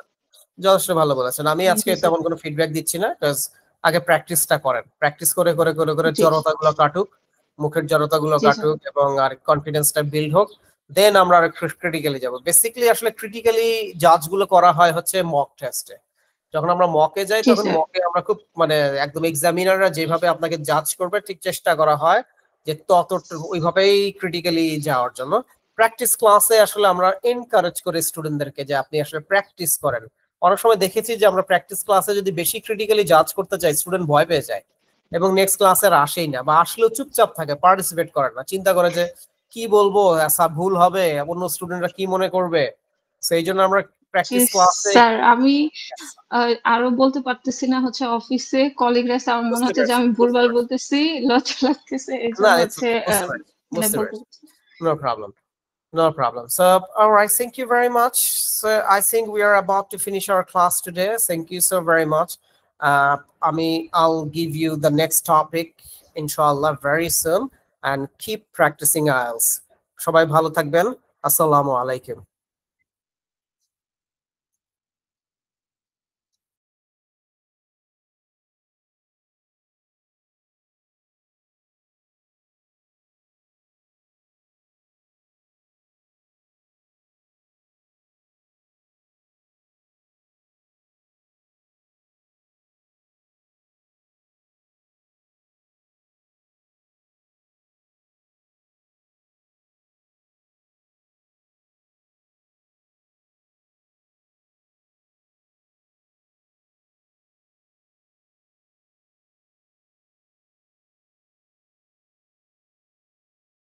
যথেষ্ট ভালো বলেছেন। আমি আজকে তেমন কোনো ফিডব্যাক দিচ্ছি না, কারণ আগে প্র্যাকটিসটা করেন। প্র্যাকটিস করে করে করে করে জড়তাগুলো কাটুক, মুখের জড়তাগুলো কাটুক, এবং আর কনফিডেন্সটা বিল্ড হোক, দেন আমরা আর ক্রিটিক্যালি যাব। বেসিক্যালি আসলে ক্রিটিক্যালি জাজগুলো করা হয় হচ্ছে মক টেস্টে। যখন আমরা মকে যাই তখন মকে আমরা খুব মানে একদম এক্সামিনাররা যেভাবে আপনাকে জাজ করবে ঠিক চেষ্টা করা হয় যে ওইভাবেই ক্রিটিক্যালি যাওয়ার জন্য। প্র্যাকটিস ক্লাসে আসলে আমরা এনকারেজ করি স্টুডেন্টদেরকে যে আপনি আসলে প্র্যাকটিস করেন। অনেক সময় দেখেছি যে আমরা প্র্যাকটিস ক্লাসে যদি বেশি ক্রিটিক্যালি জাজ করতে চাই, স্টুডেন্ট ভয় পেয়ে যায় এবং নেক্সট ক্লাসে আর আসেই না, বা আসলেও চুপচাপ থাকে, পার্টিসিপেট করে না, চিন্তা করে যে কি বলবো, ভুল হবে, অন্য স্টুডেন্টরা কি মনে করবে। সেই জন্য আমরা প্র্যাকটিস ক্লাসে স্যার আমি আরো বলতে পারতেছি না, হচ্ছে অফিসে কলিগরা আমার মনে হচ্ছে যে আমি ভুলভাল বলতেছি, লজ্জা লাগতেছে, এজন্য হচ্ছে no problem. No problem. So, all right, thank you very much. So, I think we are about to finish our class today. Thank you so very much. I'll give you the next topic, inshallah, very soon. And keep practicing IELTS. সবাই ভালো থাকবেন। আসসালামু আলাইকুম।